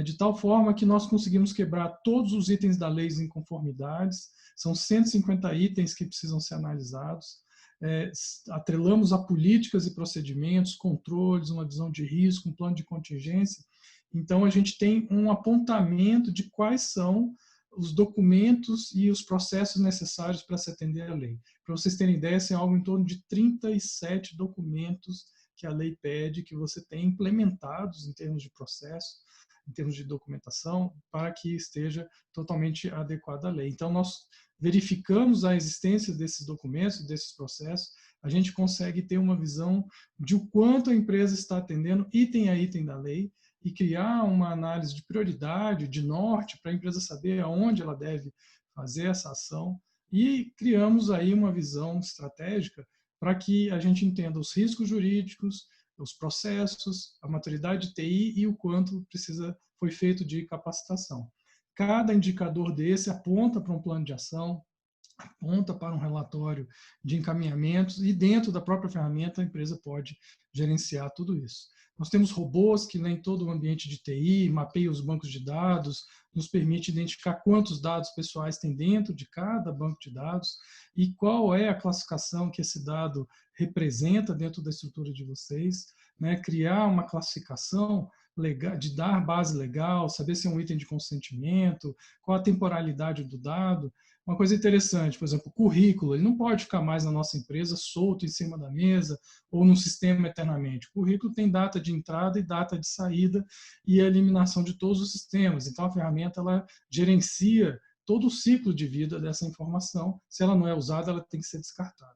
de tal forma que nós conseguimos quebrar todos os itens da lei em conformidades, são 150 itens que precisam ser analisados, atrelamos a políticas e procedimentos, controles, uma visão de risco, um plano de contingência. Então, a gente tem um apontamento de quais são os documentos e os processos necessários para se atender à lei. Para vocês terem ideia, são algo em torno de 37 documentos que a lei pede que você tenha implementados em termos de processo, em termos de documentação, para que esteja totalmente adequada à lei. Então, nós verificamos a existência desses documentos, desses processos, a gente consegue ter uma visão de o quanto a empresa está atendendo item a item da lei, e criar uma análise de prioridade, de norte, para a empresa saber aonde ela deve fazer essa ação. E criamos aí uma visão estratégica para que a gente entenda os riscos jurídicos, os processos, a maturidade de TI e o quanto foi feito de capacitação. Cada indicador desse aponta para um plano de ação, aponta para um relatório de encaminhamentos e dentro da própria ferramenta a empresa pode gerenciar tudo isso. Nós temos robôs que leem todo o ambiente de TI, mapeiam os bancos de dados, nos permite identificar quantos dados pessoais tem dentro de cada banco de dados e qual é a classificação que esse dado representa dentro da estrutura de vocês, né? Criar uma classificação legal, de dar base legal, saber se é um item de consentimento, qual a temporalidade do dado. Uma coisa interessante, por exemplo, o currículo, ele não pode ficar mais na nossa empresa solto em cima da mesa ou no sistema eternamente. O currículo tem data de entrada e data de saída e a eliminação de todos os sistemas. Então, a ferramenta ela gerencia todo o ciclo de vida dessa informação. Se ela não é usada, ela tem que ser descartada.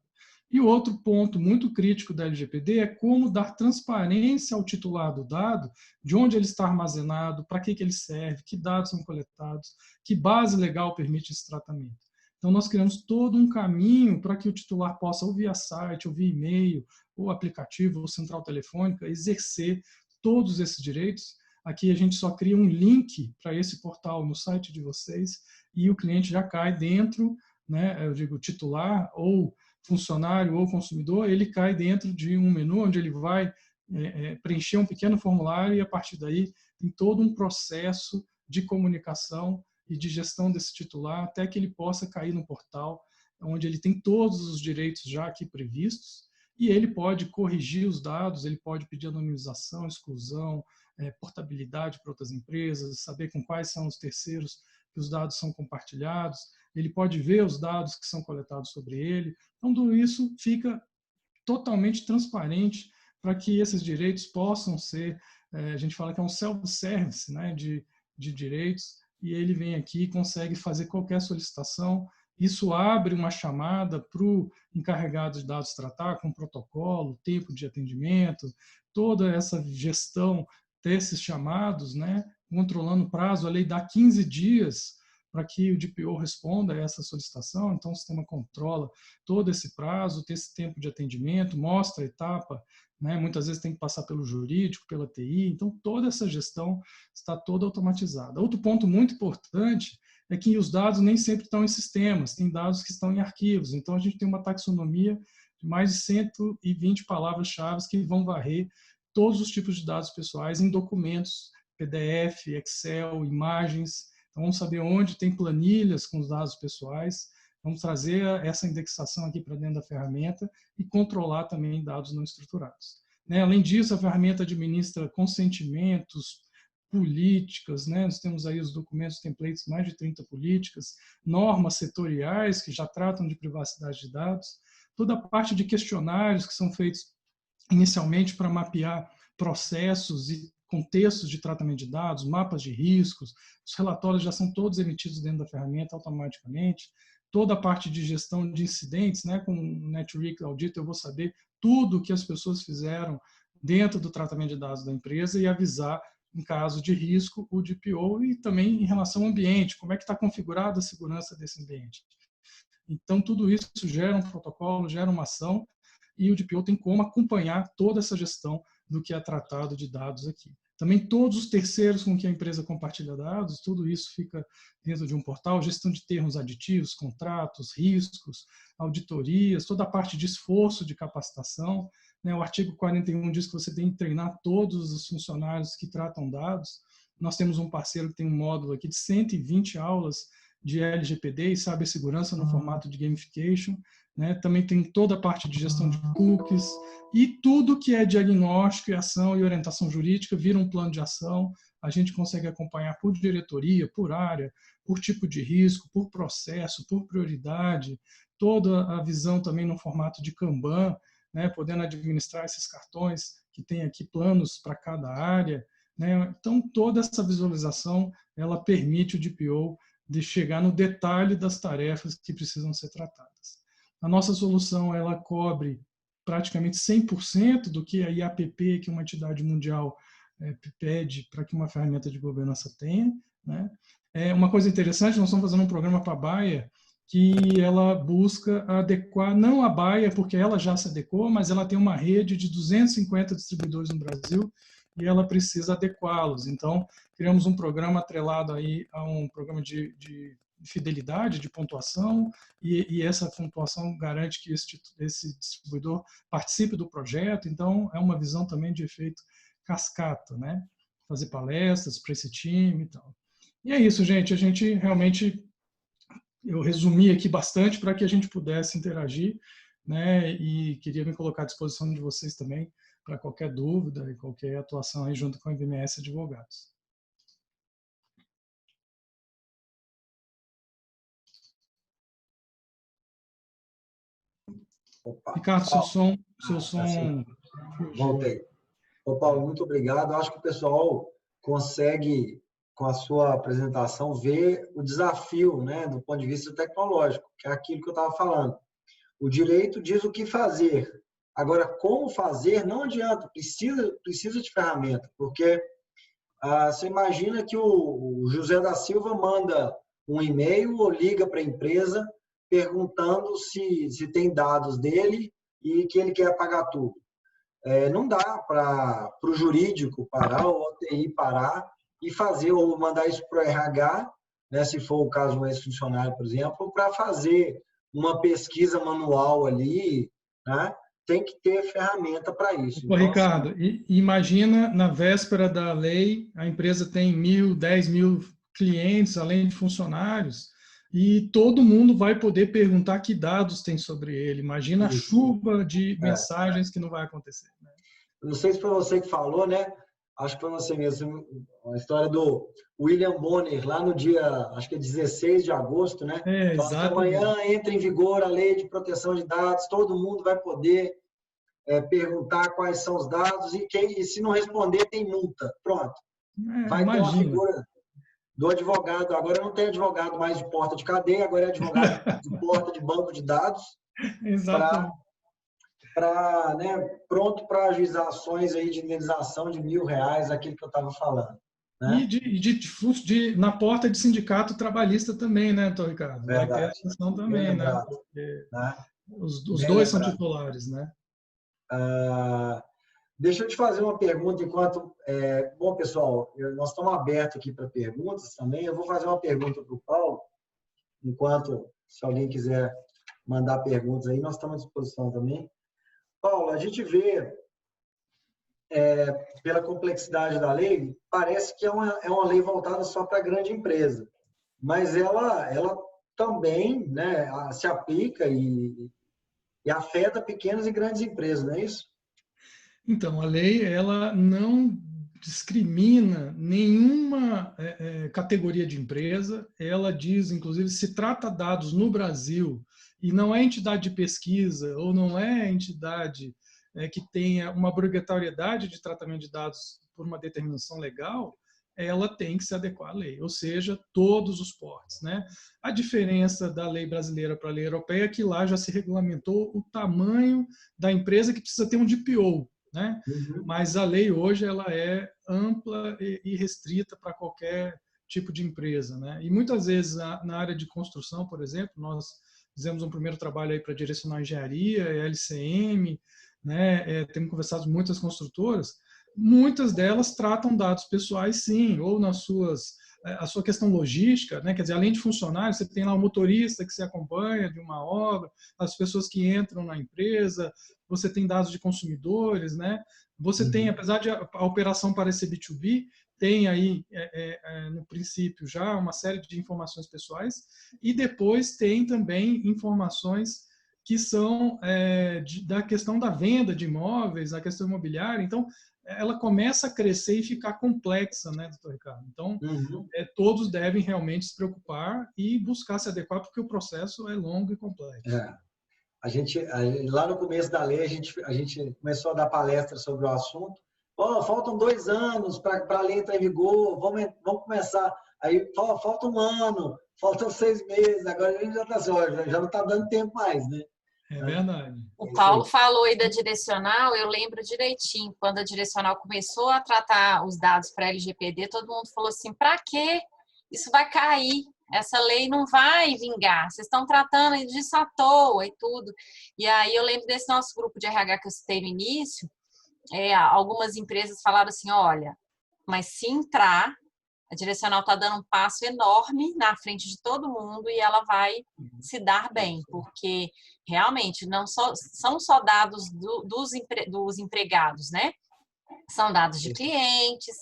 E outro ponto muito crítico da LGPD é como dar transparência ao titular do dado, de onde ele está armazenado, para que ele serve, que dados são coletados, que base legal permite esse tratamento. Então, nós criamos todo um caminho para que o titular possa, ou via site, ou via e-mail, ou aplicativo, ou central telefônica, exercer todos esses direitos. Aqui a gente só cria um link para esse portal no site de vocês e o cliente já cai dentro, né, eu digo titular ou funcionário ou consumidor, ele cai dentro de um menu onde ele vai preencher um pequeno formulário e a partir daí tem todo um processo de comunicação e de gestão desse titular até que ele possa cair no portal onde ele tem todos os direitos já aqui previstos e ele pode corrigir os dados, ele pode pedir anonimização, exclusão, portabilidade para outras empresas, saber com quais são os terceiros que os dados são compartilhados, ele pode ver os dados que são coletados sobre ele. Então, tudo isso fica totalmente transparente para que esses direitos possam ser, a gente fala que é um self-service, né, de direitos, e ele vem aqui e consegue fazer qualquer solicitação. Isso abre uma chamada para o encarregado de dados tratar, com protocolo, tempo de atendimento, toda essa gestão desses chamados, né, controlando o prazo. A lei dá 15 dias para que o DPO responda a essa solicitação, então o sistema controla todo esse prazo, esse tempo de atendimento, mostra a etapa, né? Muitas vezes tem que passar pelo jurídico, pela TI, então toda essa gestão está toda automatizada. Outro ponto muito importante é que os dados nem sempre estão em sistemas, tem dados que estão em arquivos, então a gente tem uma taxonomia de mais de 120 palavras-chave que vão varrer todos os tipos de dados pessoais em documentos, PDF, Excel, imagens. Então, vamos saber onde tem planilhas com os dados pessoais, vamos trazer essa indexação aqui para dentro da ferramenta e controlar também dados não estruturados. Além disso, a ferramenta administra consentimentos, políticas, nós temos aí os documentos, templates, mais de 30 políticas, normas setoriais que já tratam de privacidade de dados, toda a parte de questionários que são feitos inicialmente para mapear processos e contextos de tratamento de dados, mapas de riscos, os relatórios já são todos emitidos dentro da ferramenta automaticamente, toda a parte de gestão de incidentes, com o NetRisk Audit eu vou saber tudo o que as pessoas fizeram dentro do tratamento de dados da empresa e avisar em caso de risco o DPO e também em relação ao ambiente, como é que está configurada a segurança desse ambiente. Então, tudo isso gera um protocolo, gera uma ação e o DPO tem como acompanhar toda essa gestão do que é tratado de dados aqui. Também todos os terceiros com que a empresa compartilha dados, tudo isso fica dentro de um portal, gestão de termos aditivos, contratos, riscos, auditorias, toda a parte de esforço de capacitação. O artigo 41 diz que você tem que treinar todos os funcionários que tratam dados. Nós temos um parceiro que tem um módulo aqui de 120 aulas de LGPD e cibersegurança no formato de gamification. Também tem toda a parte de gestão de cookies e tudo que é diagnóstico, ação e orientação jurídica vira um plano de ação. A gente consegue acompanhar por diretoria, por área, por tipo de risco, por processo, por prioridade, toda a visão também no formato de Kanban, podendo administrar esses cartões que tem aqui planos para cada área. Então, toda essa visualização ela permite o DPO de chegar no detalhe das tarefas que precisam ser tratadas. A nossa solução ela cobre praticamente 100% do que a IAPP, que é uma entidade mundial, pede para que uma ferramenta de governança tenha. Uma coisa interessante, nós estamos fazendo um programa para a Bayer, que ela busca adequar, não a Bayer, porque ela já se adequou, mas ela tem uma rede de 250 distribuidores no Brasil e ela precisa adequá-los. Então, criamos um programa atrelado aí a um programa de fidelidade, de pontuação, e essa pontuação garante que esse distribuidor participe do projeto. Então, é uma visão também de efeito cascata, fazer palestras para esse time e tal. E é isso, gente. A gente realmente, eu resumi aqui bastante para que a gente pudesse interagir, e queria me colocar à disposição de vocês também para qualquer dúvida e qualquer atuação aí junto com a MMS Advogados. Opa. Ricardo, seu som Assim, fugiu. voltei. Ô, Paulo, muito obrigado. Eu acho que o pessoal consegue, com a sua apresentação, ver o desafio, né, do ponto de vista tecnológico, que é aquilo que eu estava falando. O direito diz o que fazer. Agora, como fazer, não adianta, precisa de ferramenta, porque você imagina que o José da Silva manda um e-mail ou liga para a empresa perguntando se tem dados dele e que ele quer apagar tudo. Não dá para o jurídico parar, ou o TI parar e fazer, ou mandar isso para o RH, né, se for o caso de um ex-funcionário, por exemplo, para fazer uma pesquisa manual ali, né? Tem que ter ferramenta para isso. Ô, então, Ricardo, assim, imagina na véspera da lei, a empresa tem 1.000, 10.000 clientes, além de funcionários, e todo mundo vai poder perguntar que dados tem sobre ele. Imagina a isso. chuva de mensagens que não vai acontecer, né? Não sei se foi você que falou, né? Acho que foi você mesmo. A história do William Bonner, lá no dia, acho que é 16 de agosto, né? Falando que Exatamente. amanhã entra em vigor a lei de proteção de dados, todo mundo vai poder perguntar quais são os dados e se não responder, tem multa. Pronto. Vai ter uma Imagina. figura do advogado. Agora não tem advogado mais de porta de cadeia, agora é advogado de porta de banco de dados Exatamente. né, pronto para ajuizar ações aí de indenização de R$ 1.000, aquilo que eu estava falando. Né? Na porta de sindicato trabalhista também, né, Dr. Ricardo? Vai ter a Verdade. sessão Bem também, né? lembrado. Porque Né? os Bem dois são lembrado. titulares, né? Deixa eu te fazer uma pergunta enquanto... bom, pessoal, nós estamos abertos aqui para perguntas também. Eu vou fazer uma pergunta para o Paulo, enquanto, se alguém quiser mandar perguntas aí, nós estamos à disposição também. Paulo, a gente vê, pela complexidade da lei, parece que é uma lei voltada só para a grande empresa, mas ela também, né, se aplica e afeta pequenas e grandes empresas, não é isso? Então, a lei ela não discrimina nenhuma categoria de empresa. Ela diz, inclusive, se trata dados no Brasil e não é entidade de pesquisa ou não é entidade que tenha uma obrigatoriedade de tratamento de dados por uma determinação legal, ela tem que se adequar à lei, ou seja, todos os portes, né? A diferença da lei brasileira para a lei europeia é que lá já se regulamentou o tamanho da empresa que precisa ter um DPO, né? Uhum. Mas a lei hoje ela é ampla e restrita para qualquer tipo de empresa, né? E muitas vezes na área de construção, por exemplo, nós fizemos um primeiro trabalho aí para direcionar a engenharia, LCM, né? Temos conversado com muitas construtoras, muitas delas tratam dados pessoais, sim, ou a sua questão logística, né? Quer dizer, além de funcionários, você tem lá o motorista que se acompanha de uma obra, as pessoas que entram na empresa, você tem dados de consumidores, né? Você tem, apesar de a operação parecer B2B, tem aí, no princípio, já uma série de informações pessoais e depois tem também informações que são da questão da venda de imóveis, a questão imobiliária. Então, ela começa a crescer e ficar complexa, né, doutor Ricardo? Então, todos devem realmente se preocupar e buscar se adequar, porque o processo é longo e complexo. Lá no começo da lei, a gente começou a dar palestra sobre o assunto. Faltam 2 anos para a lei entrar em vigor, vamos começar. Aí falta 1 ano, faltam 6 meses, agora a gente já está assim, já não está dando tempo mais, né? É verdade. O Paulo falou aí da direcional, eu lembro direitinho, quando a direcional começou a tratar os dados para LGPD, todo mundo falou assim, para quê? Isso vai cair, essa lei não vai vingar, vocês estão tratando disso à toa e tudo. E aí eu lembro desse nosso grupo de RH que eu citei no início, algumas empresas falaram assim, olha, mas se entrar, a direcional está dando um passo enorme na frente de todo mundo e ela vai se dar bem, porque realmente não são só dados dos empregados, né? São dados de clientes,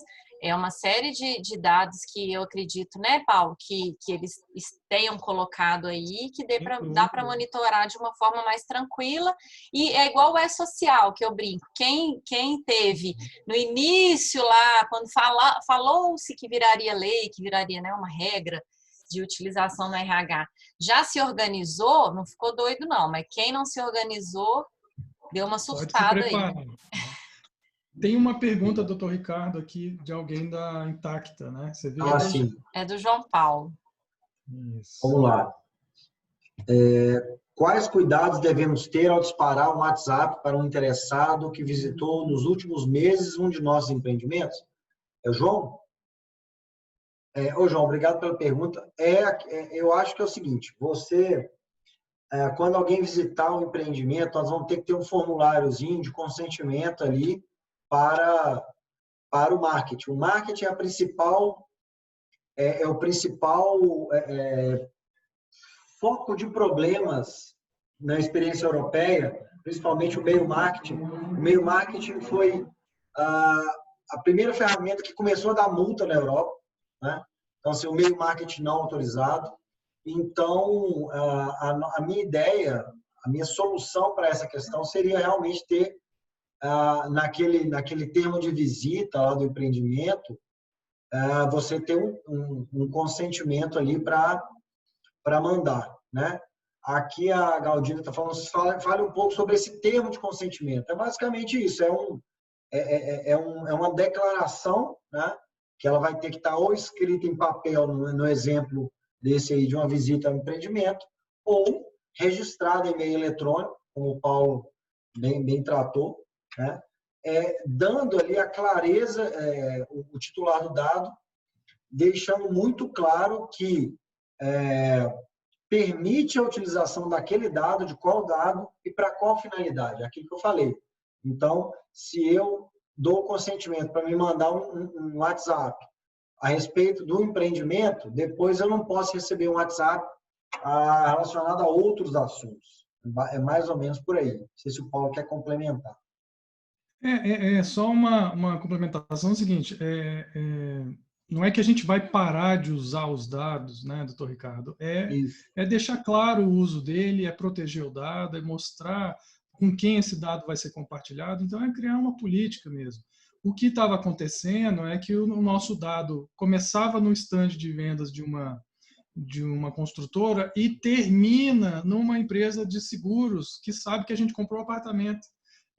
É uma série de dados que eu acredito, né, Paulo, que eles tenham colocado aí, que dá para monitorar de uma forma mais tranquila. E é igual o E-Social, que eu brinco. Quem teve no início lá, quando falou-se que viraria lei, que viraria, né, uma regra de utilização no RH, já se organizou, não ficou doido não, mas quem não se organizou deu uma surtada aí. Tem uma pergunta, doutor Ricardo, aqui de alguém da Intacta, né? Você viu? Sim. É do João Paulo. Isso. Vamos lá. Quais cuidados devemos ter ao disparar um WhatsApp para um interessado que visitou nos últimos meses um de nossos empreendimentos? É o João? Ô, João, obrigado pela pergunta. Eu acho que é o seguinte, quando alguém visitar um empreendimento, nós vamos ter que ter um formuláriozinho de consentimento ali para o marketing. O marketing é o principal foco de problemas na experiência europeia, principalmente o meio marketing. O meio marketing foi a primeira ferramenta que começou a dar multa na Europa, né? Então, assim, o meio marketing não autorizado. Então, a minha ideia, a minha solução para essa questão seria realmente ter, naquele termo de visita lá do empreendimento, você ter um consentimento ali para mandar, né? Aqui a Galdina está falando, fale um pouco sobre esse termo de consentimento. É basicamente isso, é uma declaração, né? Que ela vai ter que estar ou escrita em papel, no exemplo desse aí de uma visita ao empreendimento, ou registrada em e-mail eletrônico, como o Paulo bem tratou, né? Dando ali a clareza, o titular do dado, deixando muito claro que permite a utilização daquele dado, de qual dado e para qual finalidade, aquilo que eu falei. Então, se eu dou consentimento para me mandar um WhatsApp a respeito do empreendimento, depois eu não posso receber um WhatsApp relacionado a outros assuntos. É mais ou menos por aí. Não sei se o Paulo quer complementar. Só uma complementação. É o seguinte, não é que a gente vai parar de usar os dados, né, doutor Ricardo? É deixar claro o uso dele, é proteger o dado, é mostrar com quem esse dado vai ser compartilhado. Então, é criar uma política mesmo. O que estava acontecendo é que o nosso dado começava no stand de vendas de uma construtora e termina numa empresa de seguros que sabe que a gente comprou um apartamento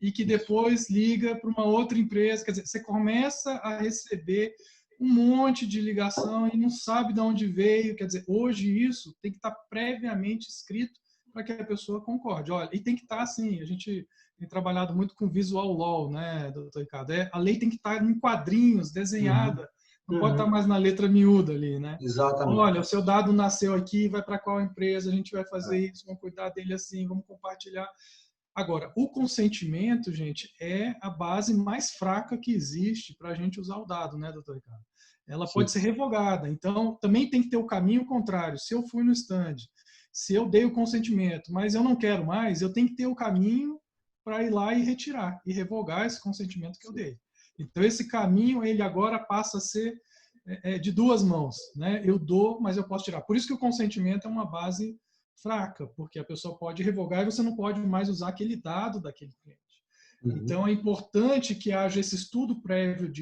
e que depois liga para uma outra empresa. Quer dizer, você começa a receber um monte de ligação e não sabe de onde veio. Quer dizer, hoje isso tem que estar previamente escrito para que a pessoa concorde. Olha, e tem que estar assim, a gente tem trabalhado muito com visual law, né, doutor Ricardo? A lei tem que estar em quadrinhos, desenhada, não pode estar mais na letra miúda ali, né? Exatamente. Olha, o seu dado nasceu aqui, vai para qual empresa, a gente vai fazer isso, vamos cuidar dele assim, vamos compartilhar. Agora, o consentimento, gente, é a base mais fraca que existe para a gente usar o dado, né, doutor Ricardo? Ela pode ser revogada. Então, também tem que ter o caminho contrário. Se eu fui no stand, se eu dei o consentimento, mas eu não quero mais, eu tenho que ter o caminho para ir lá e retirar, e revogar esse consentimento que eu dei. Então, esse caminho, ele agora passa a ser de duas mãos, né? Eu dou, mas eu posso tirar. Por isso que o consentimento é uma base fraca, porque a pessoa pode revogar e você não pode mais usar aquele dado daquele cliente. Então, é importante que haja esse estudo prévio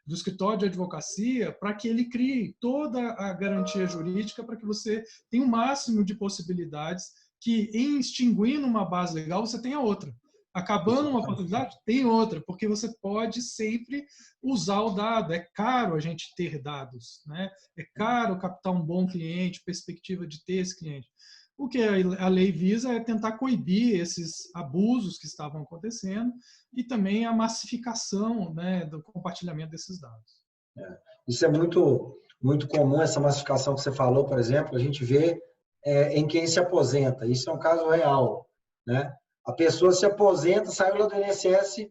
do escritório de advocacia para que ele crie toda a garantia jurídica para que você tenha o máximo de possibilidades que, em extinguindo uma base legal, você tenha outra. Acabando uma possibilidade, tem outra, porque você pode sempre usar o dado. É caro a gente ter dados, né? É caro captar um bom cliente, perspectiva de ter esse cliente. O que a lei visa é tentar coibir esses abusos que estavam acontecendo e também a massificação, né, do compartilhamento desses dados. Isso é muito, muito comum, essa massificação que você falou, por exemplo, a gente vê em quem se aposenta. Isso é um caso real, né? A pessoa se aposenta, saiu lá do INSS,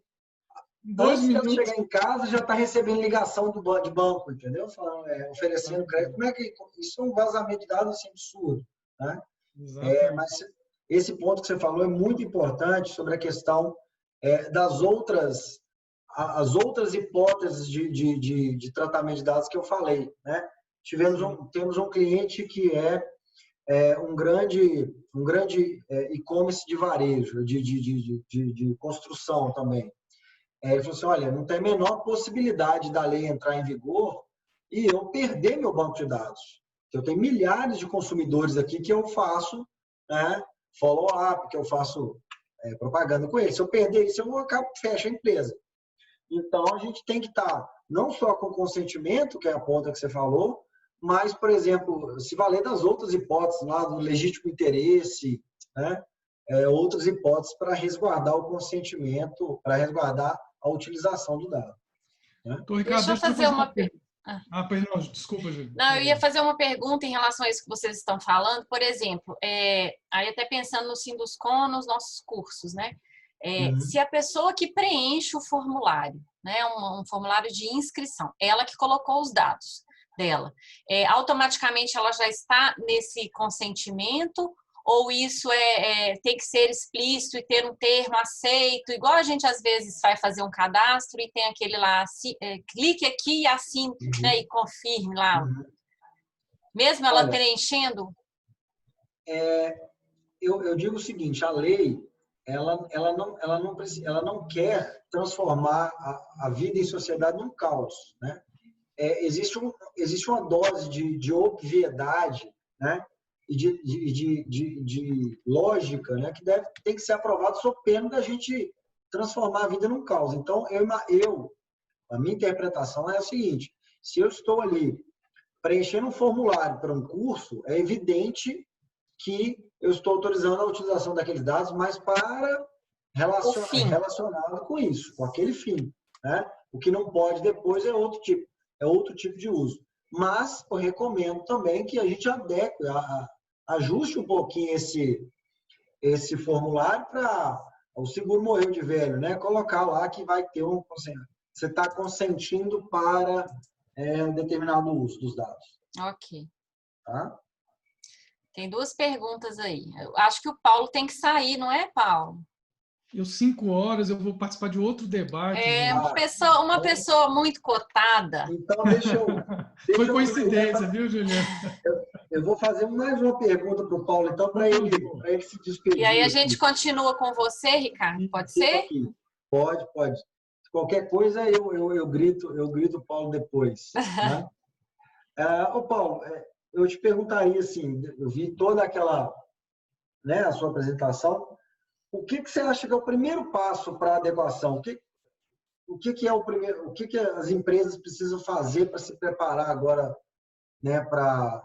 antes de ela chegar em casa, já está recebendo ligação de banco, entendeu? Falando, oferecendo crédito. Como é que isso é um vazamento de dados assim, absurdo, né? Mas esse ponto que você falou é muito importante sobre a questão das outras as outras hipóteses de tratamento de dados que eu falei, né? Temos um cliente que é um grande e-commerce de varejo, de construção também. Ele falou assim, olha, não tem a menor possibilidade da lei entrar em vigor e eu perder meu banco de dados. Eu tenho milhares de consumidores aqui que eu faço, né, follow-up, que eu faço propaganda com eles. Se eu perder isso, eu fecho a empresa. Então, a gente tem que estar não só com consentimento, que é a ponta que você falou, mas, por exemplo, se valer das outras hipóteses lá do legítimo interesse, né? Outras hipóteses para resguardar o consentimento, para resguardar a utilização do dado. Né? Então, Ricardo, Deixa eu fazer uma pergunta. Perdão, desculpa, Júlia. Não, eu ia fazer uma pergunta em relação a isso que vocês estão falando. Por exemplo, aí até pensando no Sinduscon, nos nossos cursos, né? Se a pessoa que preenche o formulário, né, um formulário de inscrição, ela que colocou os dados dela, automaticamente ela já está nesse consentimento, ou isso tem que ser explícito e ter um termo aceito, igual a gente às vezes vai fazer um cadastro e tem aquele lá, clique aqui e assine, né, e confirme lá. Mesmo ela preenchendo? Eu digo o seguinte, a lei ela não quer transformar a vida em sociedade num caos, né? Existe uma dose de obviedade, né? E de lógica, né? Que tem que ser aprovado sob pena da gente transformar a vida num caos. Então, a minha interpretação é a seguinte, se eu estou ali preenchendo um formulário para um curso, é evidente que eu estou autorizando a utilização daqueles dados, mas para relacionado com isso, com aquele fim, né? O que não pode depois é outro tipo de uso. Mas eu recomendo também que a gente ajuste um pouquinho esse formulário para o seguro morreu de velho, né? Colocar lá que vai ter você está consentindo para determinado uso dos dados. Ok. Tá? Tem duas perguntas aí. Eu acho que o Paulo tem que sair, não é, Paulo? 5 horas, eu vou participar de outro debate. Uma pessoa muito cotada. Então, Foi coincidência, viu, Juliana? Eu vou fazer mais uma pergunta para o Paulo, então, para ele se despedir. E aí a gente continua com você, Ricardo? Pode ser? Aqui. Pode. Qualquer coisa eu grito o Paulo depois. Né? Paulo, eu te perguntaria assim, eu vi toda aquela, né, a sua apresentação. O que você acha que é o primeiro passo para a adequação? O que é o primeiro? O que as empresas precisam fazer para se preparar agora, né, para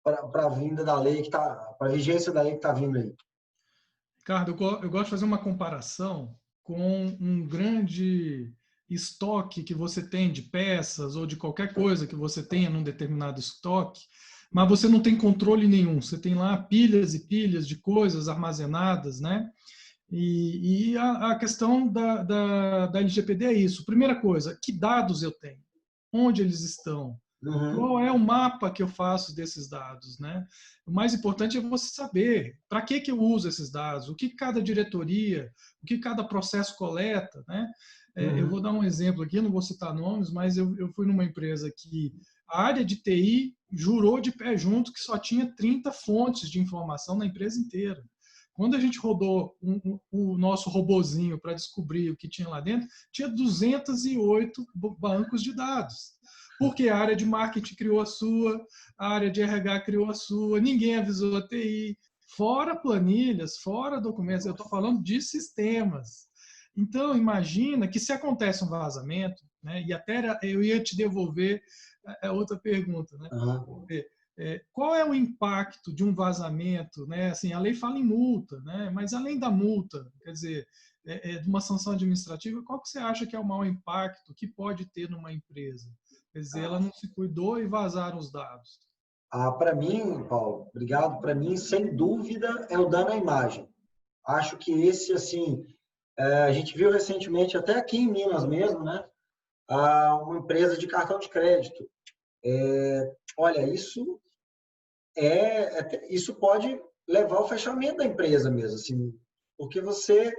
a vinda da lei para a vigência da lei que está vindo aí? Ricardo, eu gosto de fazer uma comparação com um grande estoque que você tem de peças ou de qualquer coisa que você tenha num determinado estoque, mas você não tem controle nenhum. Você tem lá pilhas e pilhas de coisas armazenadas, né? E a questão da LGPD é isso. Primeira coisa, que dados eu tenho? Onde eles estão? Qual é o mapa que eu faço desses dados, né? O mais importante é você saber para que eu uso esses dados, o que cada diretoria, o que cada processo coleta, né? Eu vou dar um exemplo aqui, não vou citar nomes, mas eu fui numa empresa que a área de TI jurou de pé junto que só tinha 30 fontes de informação na empresa inteira. Quando a gente rodou o nosso robozinho para descobrir o que tinha lá dentro, tinha 208 bancos de dados. Porque a área de marketing criou a sua, a área de RH criou a sua, ninguém avisou a TI, fora planilhas, fora documentos, eu estou falando de sistemas. Então, imagina que se acontece um vazamento, né, e até eu ia te devolver outra pergunta, né? Qual é o impacto de um vazamento, né? Assim, a lei fala em multa, né? Mas além da multa, quer dizer, de uma sanção administrativa, qual que você acha que é o maior impacto que pode ter numa empresa? Quer dizer, ela não se cuidou e vazaram os dados. Para mim, Paulo, obrigado. Para mim, sem dúvida, é o dano à imagem. Acho que esse, assim, a gente viu recentemente, até aqui em Minas mesmo, né? Uma empresa de cartão de crédito. Olha, isso pode levar ao fechamento da empresa mesmo, assim, porque você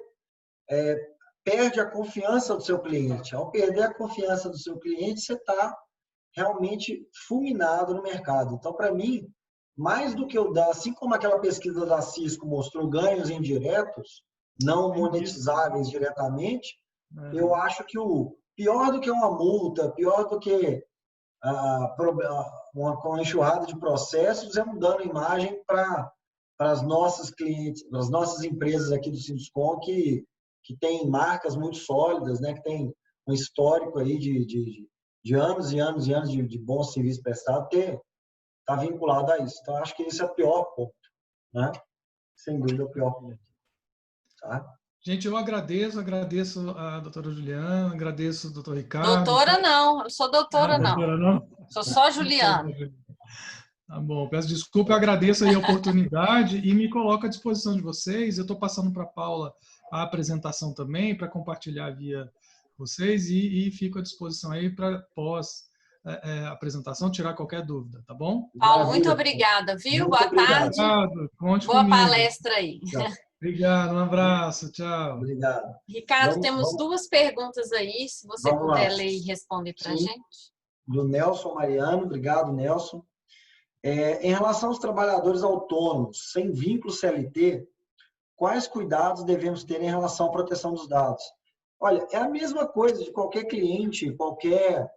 perde a confiança do seu cliente. Ao perder a confiança do seu cliente, você está realmente fulminado no mercado. Então, para mim, mais do que eu dar, assim como aquela pesquisa da Cisco mostrou ganhos indiretos, não monetizáveis diretamente, eu acho que o pior do que uma multa, pior do que uma enxurrada de processos, é um dano à imagem para as nossas clientes, para as nossas empresas aqui do Sinduscom, que tem marcas muito sólidas, né, que tem um histórico aí de anos e anos e anos de bom serviço prestado, está vinculado a isso. Então, acho que esse é o pior ponto, né? Sem dúvida, é o pior ponto. Tá? Gente, eu agradeço a doutora Juliana, agradeço o doutor Ricardo. Doutora não, eu sou doutora não. Doutora não? Sou só Juliana. Tá bom, peço desculpa, eu agradeço aí a oportunidade e me coloco à disposição de vocês. Eu estou passando para a Paula a apresentação também, para compartilhar via vocês e fico à disposição aí para pós apresentação tirar qualquer dúvida, tá bom? Paulo, muito obrigada, viu? Boa tarde. Obrigado. Conte Boa comigo. Palestra aí. Obrigado, um abraço, tchau. Obrigado. Ricardo, temos duas perguntas aí, se você puder ler e responder para a gente. Do Nelson Mariano, obrigado, Nelson. Em relação aos trabalhadores autônomos, sem vínculo CLT, quais cuidados devemos ter em relação à proteção dos dados? Olha, é a mesma coisa de qualquer cliente, qualquer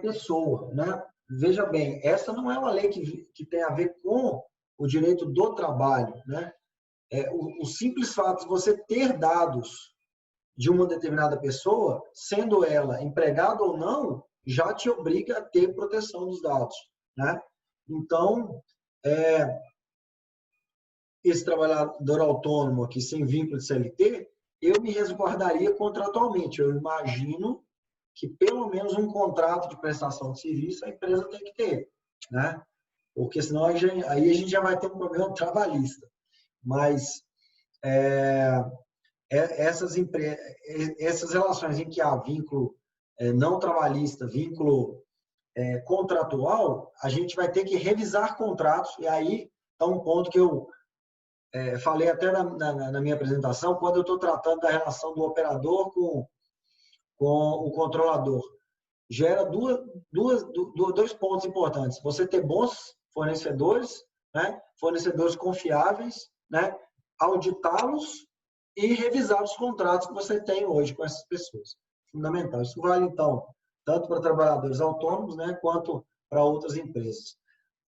pessoa, né? Veja bem, essa não é uma lei que tem a ver com o direito do trabalho, né? O simples fato de você ter dados de uma determinada pessoa, sendo ela empregada ou não, já te obriga a ter proteção dos dados, né? Então, esse trabalhador autônomo aqui, sem vínculo de CLT, eu me resguardaria contratualmente. Eu imagino que pelo menos um contrato de prestação de serviço a empresa tem que ter, né? Porque senão aí a gente já vai ter um problema trabalhista. Mas essas relações em que há vínculo não trabalhista, vínculo contratual, a gente vai ter que revisar contratos, e aí está um ponto que eu falei até na minha apresentação, quando eu estou tratando da relação do operador com o controlador. Gera dois pontos importantes. Você ter bons fornecedores, né? Fornecedores confiáveis, né? Auditá-los e revisar os contratos que você tem hoje com essas pessoas. Fundamental. Isso vale, então, tanto para trabalhadores autônomos, né, quanto para outras empresas.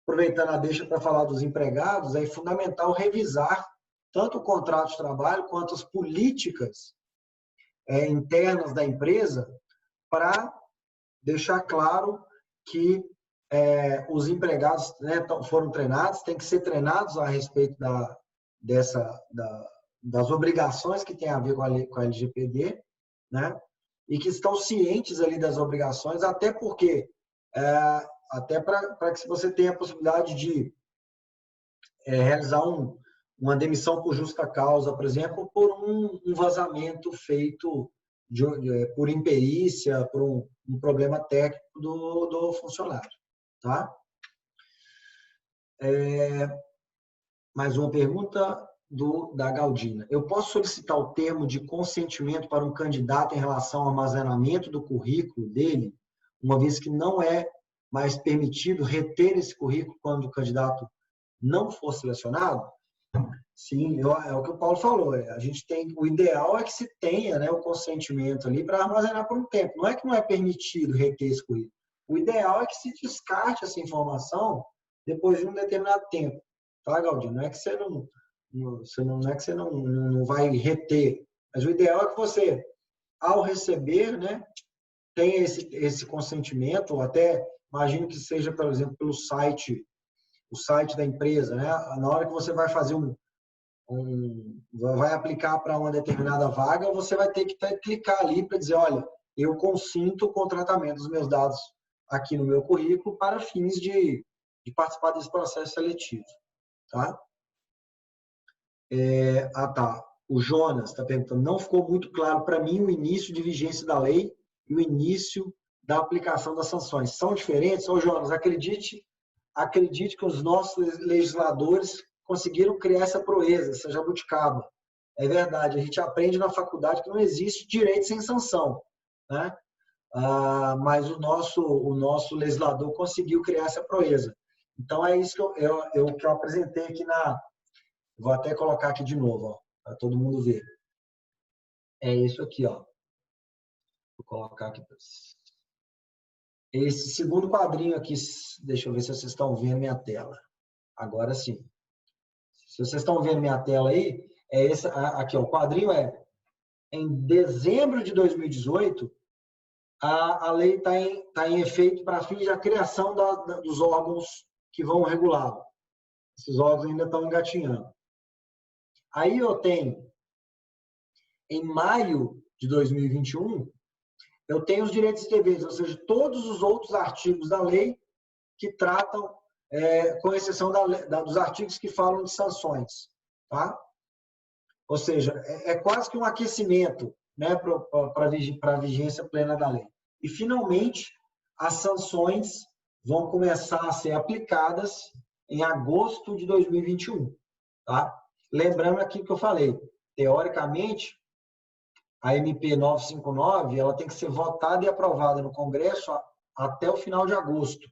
Aproveitando a deixa para falar dos empregados, é fundamental revisar tanto o contrato de trabalho quanto as políticas internas da empresa para deixar claro que os empregados, né, foram treinados, têm que ser treinados a respeito das obrigações que tem a ver com a LGPD, né? E que estão cientes ali das obrigações, até porque, até para que você tenha a possibilidade de realizar uma demissão por justa causa, por exemplo, por um vazamento feito por imperícia, por um problema técnico do funcionário. Tá? Mais uma pergunta da Galdina. Eu posso solicitar o termo de consentimento para um candidato em relação ao armazenamento do currículo dele, uma vez que não é mais permitido reter esse currículo quando o candidato não for selecionado? Sim, é o que o Paulo falou. O ideal é que se tenha, né, o consentimento ali para armazenar por um tempo. Não é que não é permitido reter esse currículo. O ideal é que se descarte essa informação depois de um determinado tempo. Tá, Galdino? Não é que você não vai reter. Mas o ideal é que você, ao receber, né, tenha esse consentimento, ou até imagino que seja, por exemplo, pelo site, o site da empresa, né? Na hora que você vai fazer vai aplicar para uma determinada vaga, você vai ter que clicar ali para dizer, olha, eu consinto o tratamento dos meus dados aqui no meu currículo para fins de participar desse processo seletivo. Tá? Tá. O Jonas está perguntando, não ficou muito claro para mim o início de vigência da lei e o início da aplicação das sanções. São diferentes? Ô, Jonas, acredite que os nossos legisladores conseguiram criar essa proeza, essa jabuticaba. é verdade, a gente aprende na faculdade que não existe direito sem sanção, né? Mas o nosso legislador conseguiu criar essa proeza. Então, é isso que eu apresentei aqui na... Vou até colocar aqui de novo, para todo mundo ver. É isso aqui, ó. Vou colocar aqui. Esse segundo quadrinho aqui, deixa eu ver se vocês estão vendo minha tela. Agora sim. Se vocês estão vendo minha tela aí, é esse aqui, ó, o quadrinho em dezembro de 2018, a lei está em efeito para fins da criação dos órgãos que vão regulá-lo. Esses órgãos ainda estão engatinhando. Aí eu tenho, em maio de 2021, eu tenho os direitos e deveres, ou seja, todos os outros artigos da lei que tratam, com exceção dos artigos que falam de sanções. Tá? Ou seja, é quase que um aquecimento, né, para a vigência plena da lei. E, finalmente, as sanções vão começar a ser aplicadas em agosto de 2021. Tá? Lembrando aqui que eu falei, teoricamente, a MP 959 ela tem que ser votada e aprovada no Congresso até o final de agosto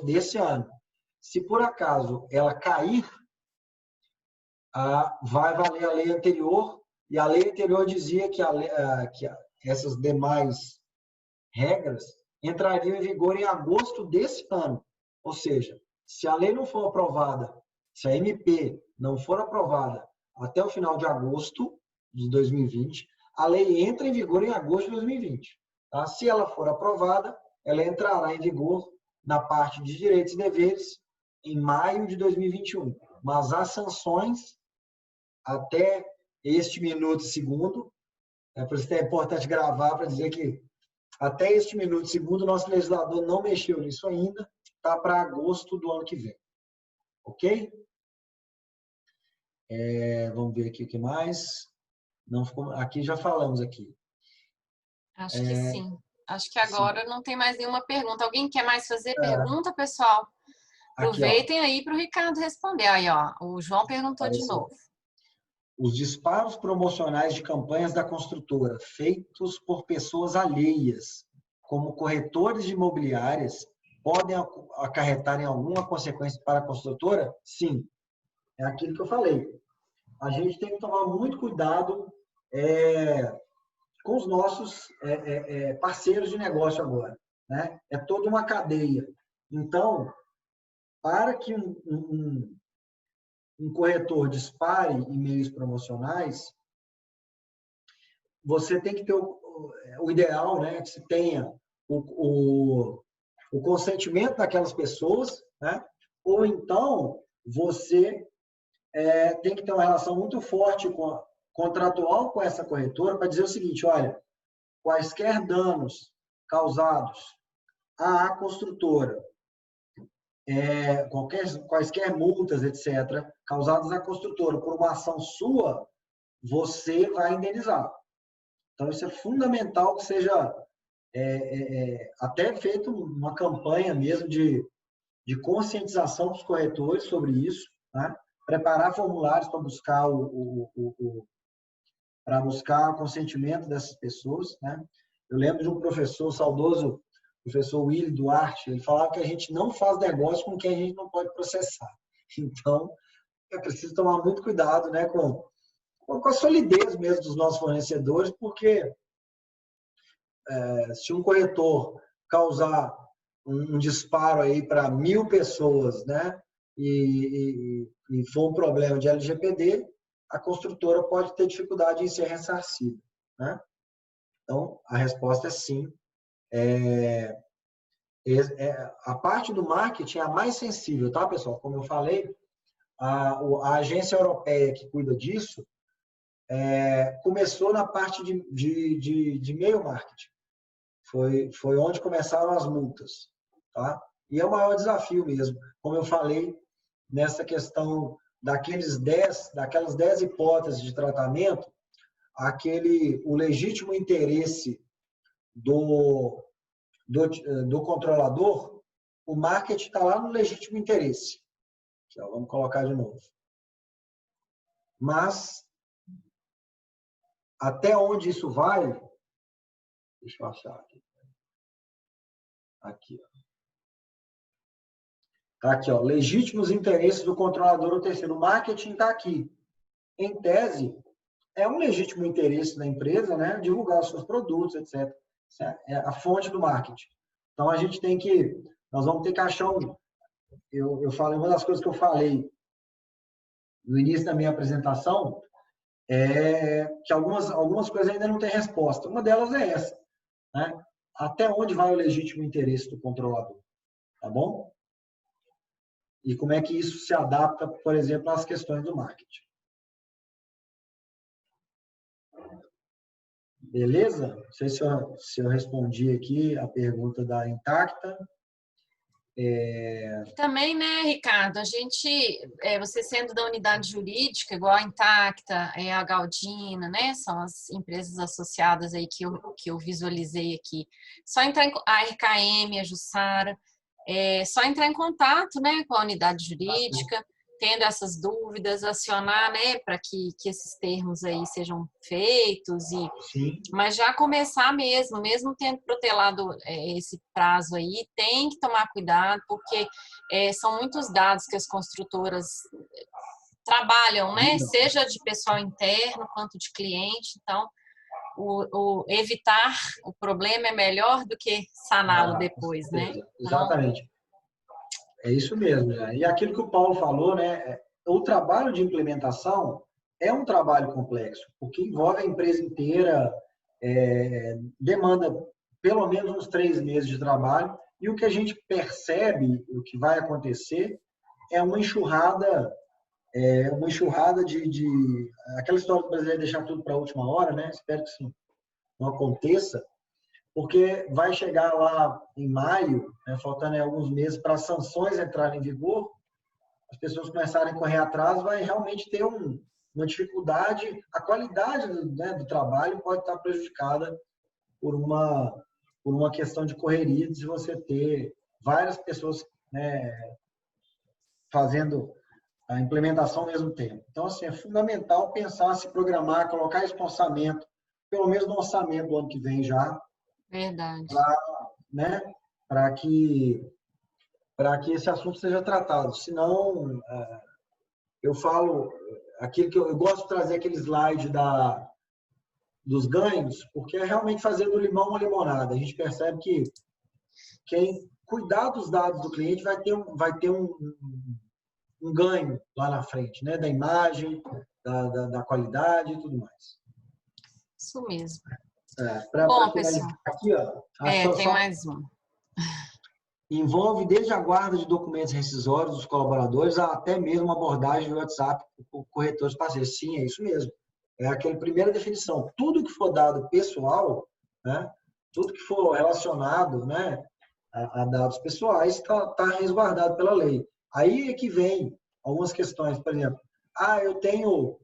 desse ano. Se por acaso ela cair, vai valer a lei anterior, e a lei anterior dizia que essas demais regras entrariam em vigor em agosto desse ano. Ou seja, se a lei não for aprovada, se a MP não for aprovada até o final de agosto de 2020, a lei entra em vigor em agosto de 2020. Tá? Se ela for aprovada, ela entrará em vigor na parte de direitos e deveres em maio de 2021. Mas as sanções, até este minuto e segundo, por isso que é importante gravar para dizer que até este minuto e segundo, o nosso legislador não mexeu nisso ainda, está para agosto do ano que vem. Ok? Vamos ver aqui o que mais. Não ficou, aqui já falamos aqui. Acho que sim. Acho que agora não tem mais nenhuma pergunta. Alguém quer mais fazer pergunta, pessoal? Aproveitem aqui, aí para o Ricardo responder. Aí, ó, o João perguntou de novo. Os disparos promocionais de campanhas da construtora feitos por pessoas alheias, como corretores de imobiliárias, podem acarretar em alguma consequência para a construtora? Sim. É aquilo que eu falei. A gente tem que tomar muito cuidado com os nossos parceiros de negócio agora. Né? É toda uma cadeia. Então, para que um corretor dispare e-mails promocionais, você tem que ter o ideal, né, que se tenha o consentimento daquelas pessoas, né? Ou então você tem que ter uma relação muito forte contratual com essa corretora para dizer o seguinte: olha, quaisquer danos causados à construtora, quaisquer multas, etc., causadas à construtora por uma ação sua, você vai indenizar. Então, isso é fundamental que seja até feito uma campanha mesmo de conscientização dos corretores sobre isso, né? Preparar formulários para buscar o consentimento dessas pessoas, né? Eu lembro de um professor saudoso, professor Willy Duarte, ele falava que a gente não faz negócio com quem a gente não pode processar. Então, é preciso tomar muito cuidado, né, com a solidez mesmo dos nossos fornecedores, porque se um corretor causar um disparo aí para 1.000 pessoas, né, e for um problema de LGPD, a construtora pode ter dificuldade em ser ressarcida, né? Então, a resposta é sim. A parte do marketing é a mais sensível, tá, pessoal? Como eu falei, a agência europeia que cuida disso começou na parte de e-mail marketing. Foi onde começaram as multas, tá? E é o maior desafio mesmo. Como eu falei, nessa questão daquelas 10 hipóteses de tratamento, o legítimo interesse do controlador, o marketing está lá no legítimo interesse. Aqui, ó, vamos colocar de novo. Mas até onde isso vai, deixa eu achar aqui. Aqui, ó. Tá aqui, ó, legítimos interesses do controlador ou terceiro. O marketing está aqui. Em tese, é um legítimo interesse da empresa, né, divulgar os seus produtos, etc. É a fonte do marketing. Então, nós vamos ter que achar eu falei, uma das coisas que eu falei no início da minha apresentação é que algumas coisas ainda não têm resposta. Uma delas é essa, né? Até onde vai o legítimo interesse do controlador? Tá bom? E como é que isso se adapta, por exemplo, às questões do marketing. Beleza? Não sei se eu respondi aqui a pergunta da Intacta. Também, né, Ricardo, você sendo da unidade jurídica, igual a Intacta, a Galdina, né, são as empresas associadas aí que eu visualizei aqui. Só entrar a RKM, a Jussara, só entrar em contato, né, com a unidade jurídica, tendo essas dúvidas, acionar, né, para que esses termos aí sejam feitos, mas já começar mesmo tendo protelado esse prazo aí, tem que tomar cuidado, porque são muitos dados que as construtoras trabalham, né, seja de pessoal interno quanto de cliente, então evitar o problema é melhor do que saná-lo depois, né? Exatamente. É isso mesmo. E aquilo que o Paulo falou, né? O trabalho de implementação é um trabalho complexo, porque envolve a empresa inteira, demanda pelo menos uns 3 meses de trabalho, e o que a gente percebe, o que vai acontecer, é uma enxurrada de aquela história do brasileiro deixar tudo para a última hora, né? Espero que isso não aconteça, porque vai chegar lá em maio, né, faltando alguns meses para as sanções entrarem em vigor, as pessoas começarem a correr atrás, vai realmente ter uma dificuldade, a qualidade do trabalho pode estar prejudicada por uma questão de correria, de você ter várias pessoas, né, fazendo a implementação ao mesmo tempo. Então, assim, é fundamental pensar, se programar, colocar esse orçamento, pelo menos no orçamento do ano que vem já. Verdade. Para que esse assunto seja tratado. Senão, eu falo, aquilo que eu gosto de trazer aquele slide dos ganhos, porque é realmente fazer do limão uma limonada. A gente percebe que quem cuidar dos dados do cliente vai ter um ganho lá na frente, né? Da imagem, da qualidade e tudo mais. Isso mesmo. Bom, pessoal, aqui, ó, tem mais um. Envolve desde a guarda de documentos rescisórios dos colaboradores até mesmo abordagem do WhatsApp por corretores parceiros. Sim, é isso mesmo. É aquela primeira definição. Tudo que for dado pessoal, né, tudo que for relacionado, né, a dados pessoais está resguardado pela lei. Aí é que vem algumas questões, por exemplo, eu tenho,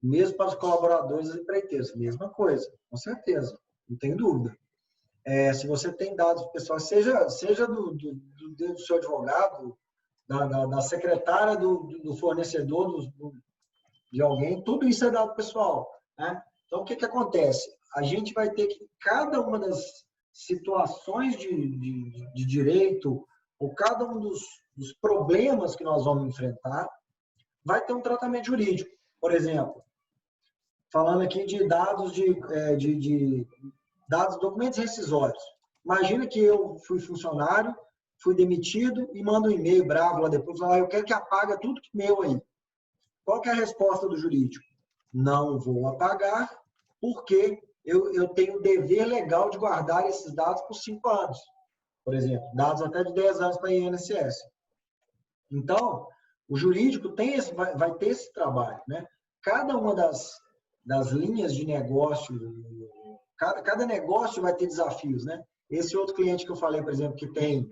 mesmo para os colaboradores e empreiteiros, mesma coisa, com certeza, não tem dúvida. Se você tem dados pessoais, seja do seu advogado, da secretária do fornecedor, de alguém, tudo isso é dado pessoal, né? Então, o que acontece? A gente vai ter que, cada uma das situações de direito, ou cada um dos problemas que nós vamos enfrentar, vai ter um tratamento jurídico. Por exemplo, falando aqui de dados documentos rescisórios. Imagina que eu fui funcionário, fui demitido e mando um e-mail bravo lá depois, eu quero que apague tudo meu aí. Qual que é a resposta do jurídico? Não vou apagar, porque eu tenho o dever legal de guardar esses dados por 5 anos. Por exemplo, dados até de 10 anos para a INSS. Então, o jurídico vai ter esse trabalho, né? Cada uma das linhas de negócio, cada negócio vai ter desafios, né? Esse outro cliente que eu falei, por exemplo, que tem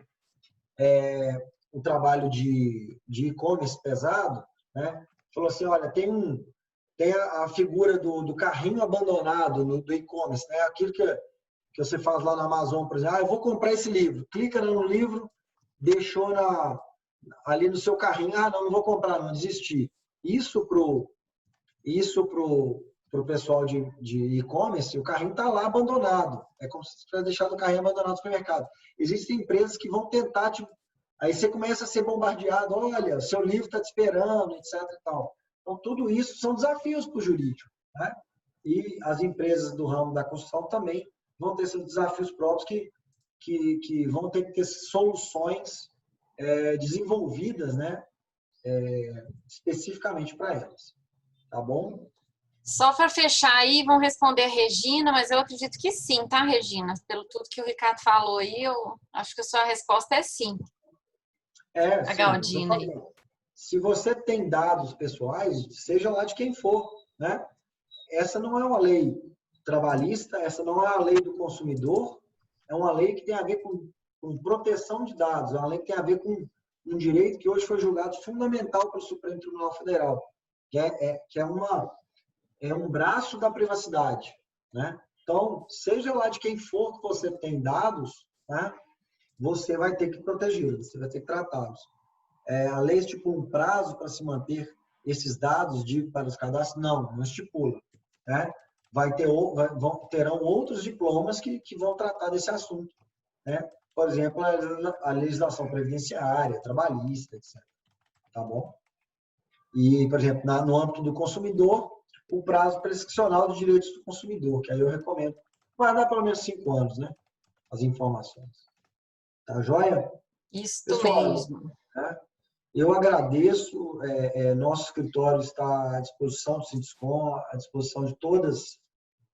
o trabalho de e-commerce pesado, né? Falou assim, olha, tem a figura do carrinho abandonado do e-commerce, né? Aquilo que você faz lá na Amazon, por exemplo, eu vou comprar esse livro. Clica no livro, deixou ali no seu carrinho, não vou comprar, não, desisti. Isso pro para o pessoal de e-commerce, o carrinho está lá abandonado. É como se você tivesse deixado o carrinho abandonado no supermercado. Existem empresas que vão tentar, aí você começa a ser bombardeado, olha, seu livro está te esperando, etc. E tal. Então, tudo isso são desafios para o jurídico, né? E as empresas do ramo da construção também vão ter seus desafios próprios que vão ter que ter soluções desenvolvidas, né? Especificamente para elas. Tá bom? Só para fechar aí, vão responder a Regina, mas eu acredito que sim, tá, Regina? Pelo tudo que o Ricardo falou aí, eu acho que a sua resposta é sim. A Galdina aí. Se você tem dados pessoais, seja lá de quem for, né? Essa não é uma lei trabalhista, essa não é a lei do consumidor, é uma lei que tem a ver com proteção de dados, é uma lei que tem a ver com um direito que hoje foi julgado fundamental pelo Supremo Tribunal Federal, que é um braço da privacidade, né? Então, seja lá de quem for que você tem dados, né? Você vai ter que protegê-los, você vai ter que tratá-los. A lei estipula um prazo para se manter esses dados para os cadastros? Não estipula, né? Terão outros diplomas que vão tratar desse assunto, né? Por exemplo, a legislação previdenciária, trabalhista, etc. Tá bom? E, por exemplo, no âmbito do consumidor, o prazo prescricional dos direitos do consumidor, que aí eu recomendo guardar pelo menos 5 anos, né? As informações. Tá joia? Isso Pessoal, mesmo. né? Eu agradeço, nosso escritório está à disposição do Sinduscom, à disposição de todas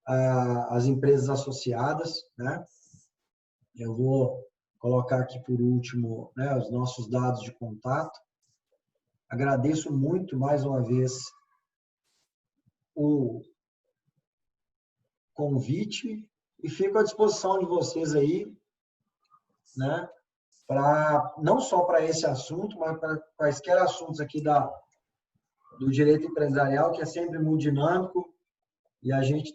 as empresas associadas, né? Eu vou colocar aqui por último, né, os nossos dados de contato. Agradeço muito mais uma vez o convite e fico à disposição de vocês aí, né, não só para esse assunto, mas para quaisquer assuntos aqui do direito empresarial, que é sempre muito dinâmico, e a gente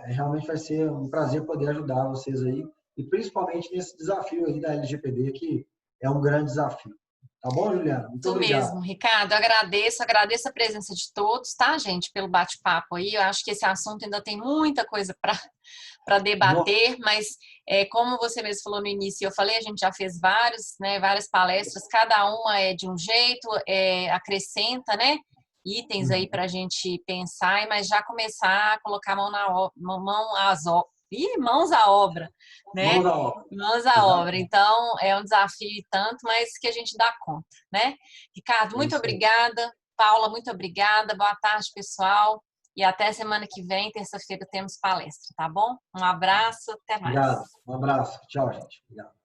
realmente vai ser um prazer poder ajudar vocês aí, e principalmente nesse desafio aí da LGPD, que é um grande desafio. Tá bom, Juliana? Muito obrigado. Isso mesmo, Ricardo. Agradeço a presença de todos, tá, gente, pelo bate-papo aí. Eu acho que esse assunto ainda tem muita coisa para debater, mas como você mesmo falou no início, eu falei, a gente já fez várias palestras, cada uma é de um jeito, acrescenta, né, itens aí para a gente pensar, mas já começar a colocar mãos à obra, né? Mãos à obra. Mãos à obra. Então, é um desafio e tanto, mas que a gente dá conta, né? Ricardo, muito obrigada. Paula, muito obrigada. Boa tarde, pessoal. E até semana que vem, terça-feira, temos palestra, tá bom? Um abraço, até mais. Obrigado. Um abraço. Tchau, gente. Obrigado.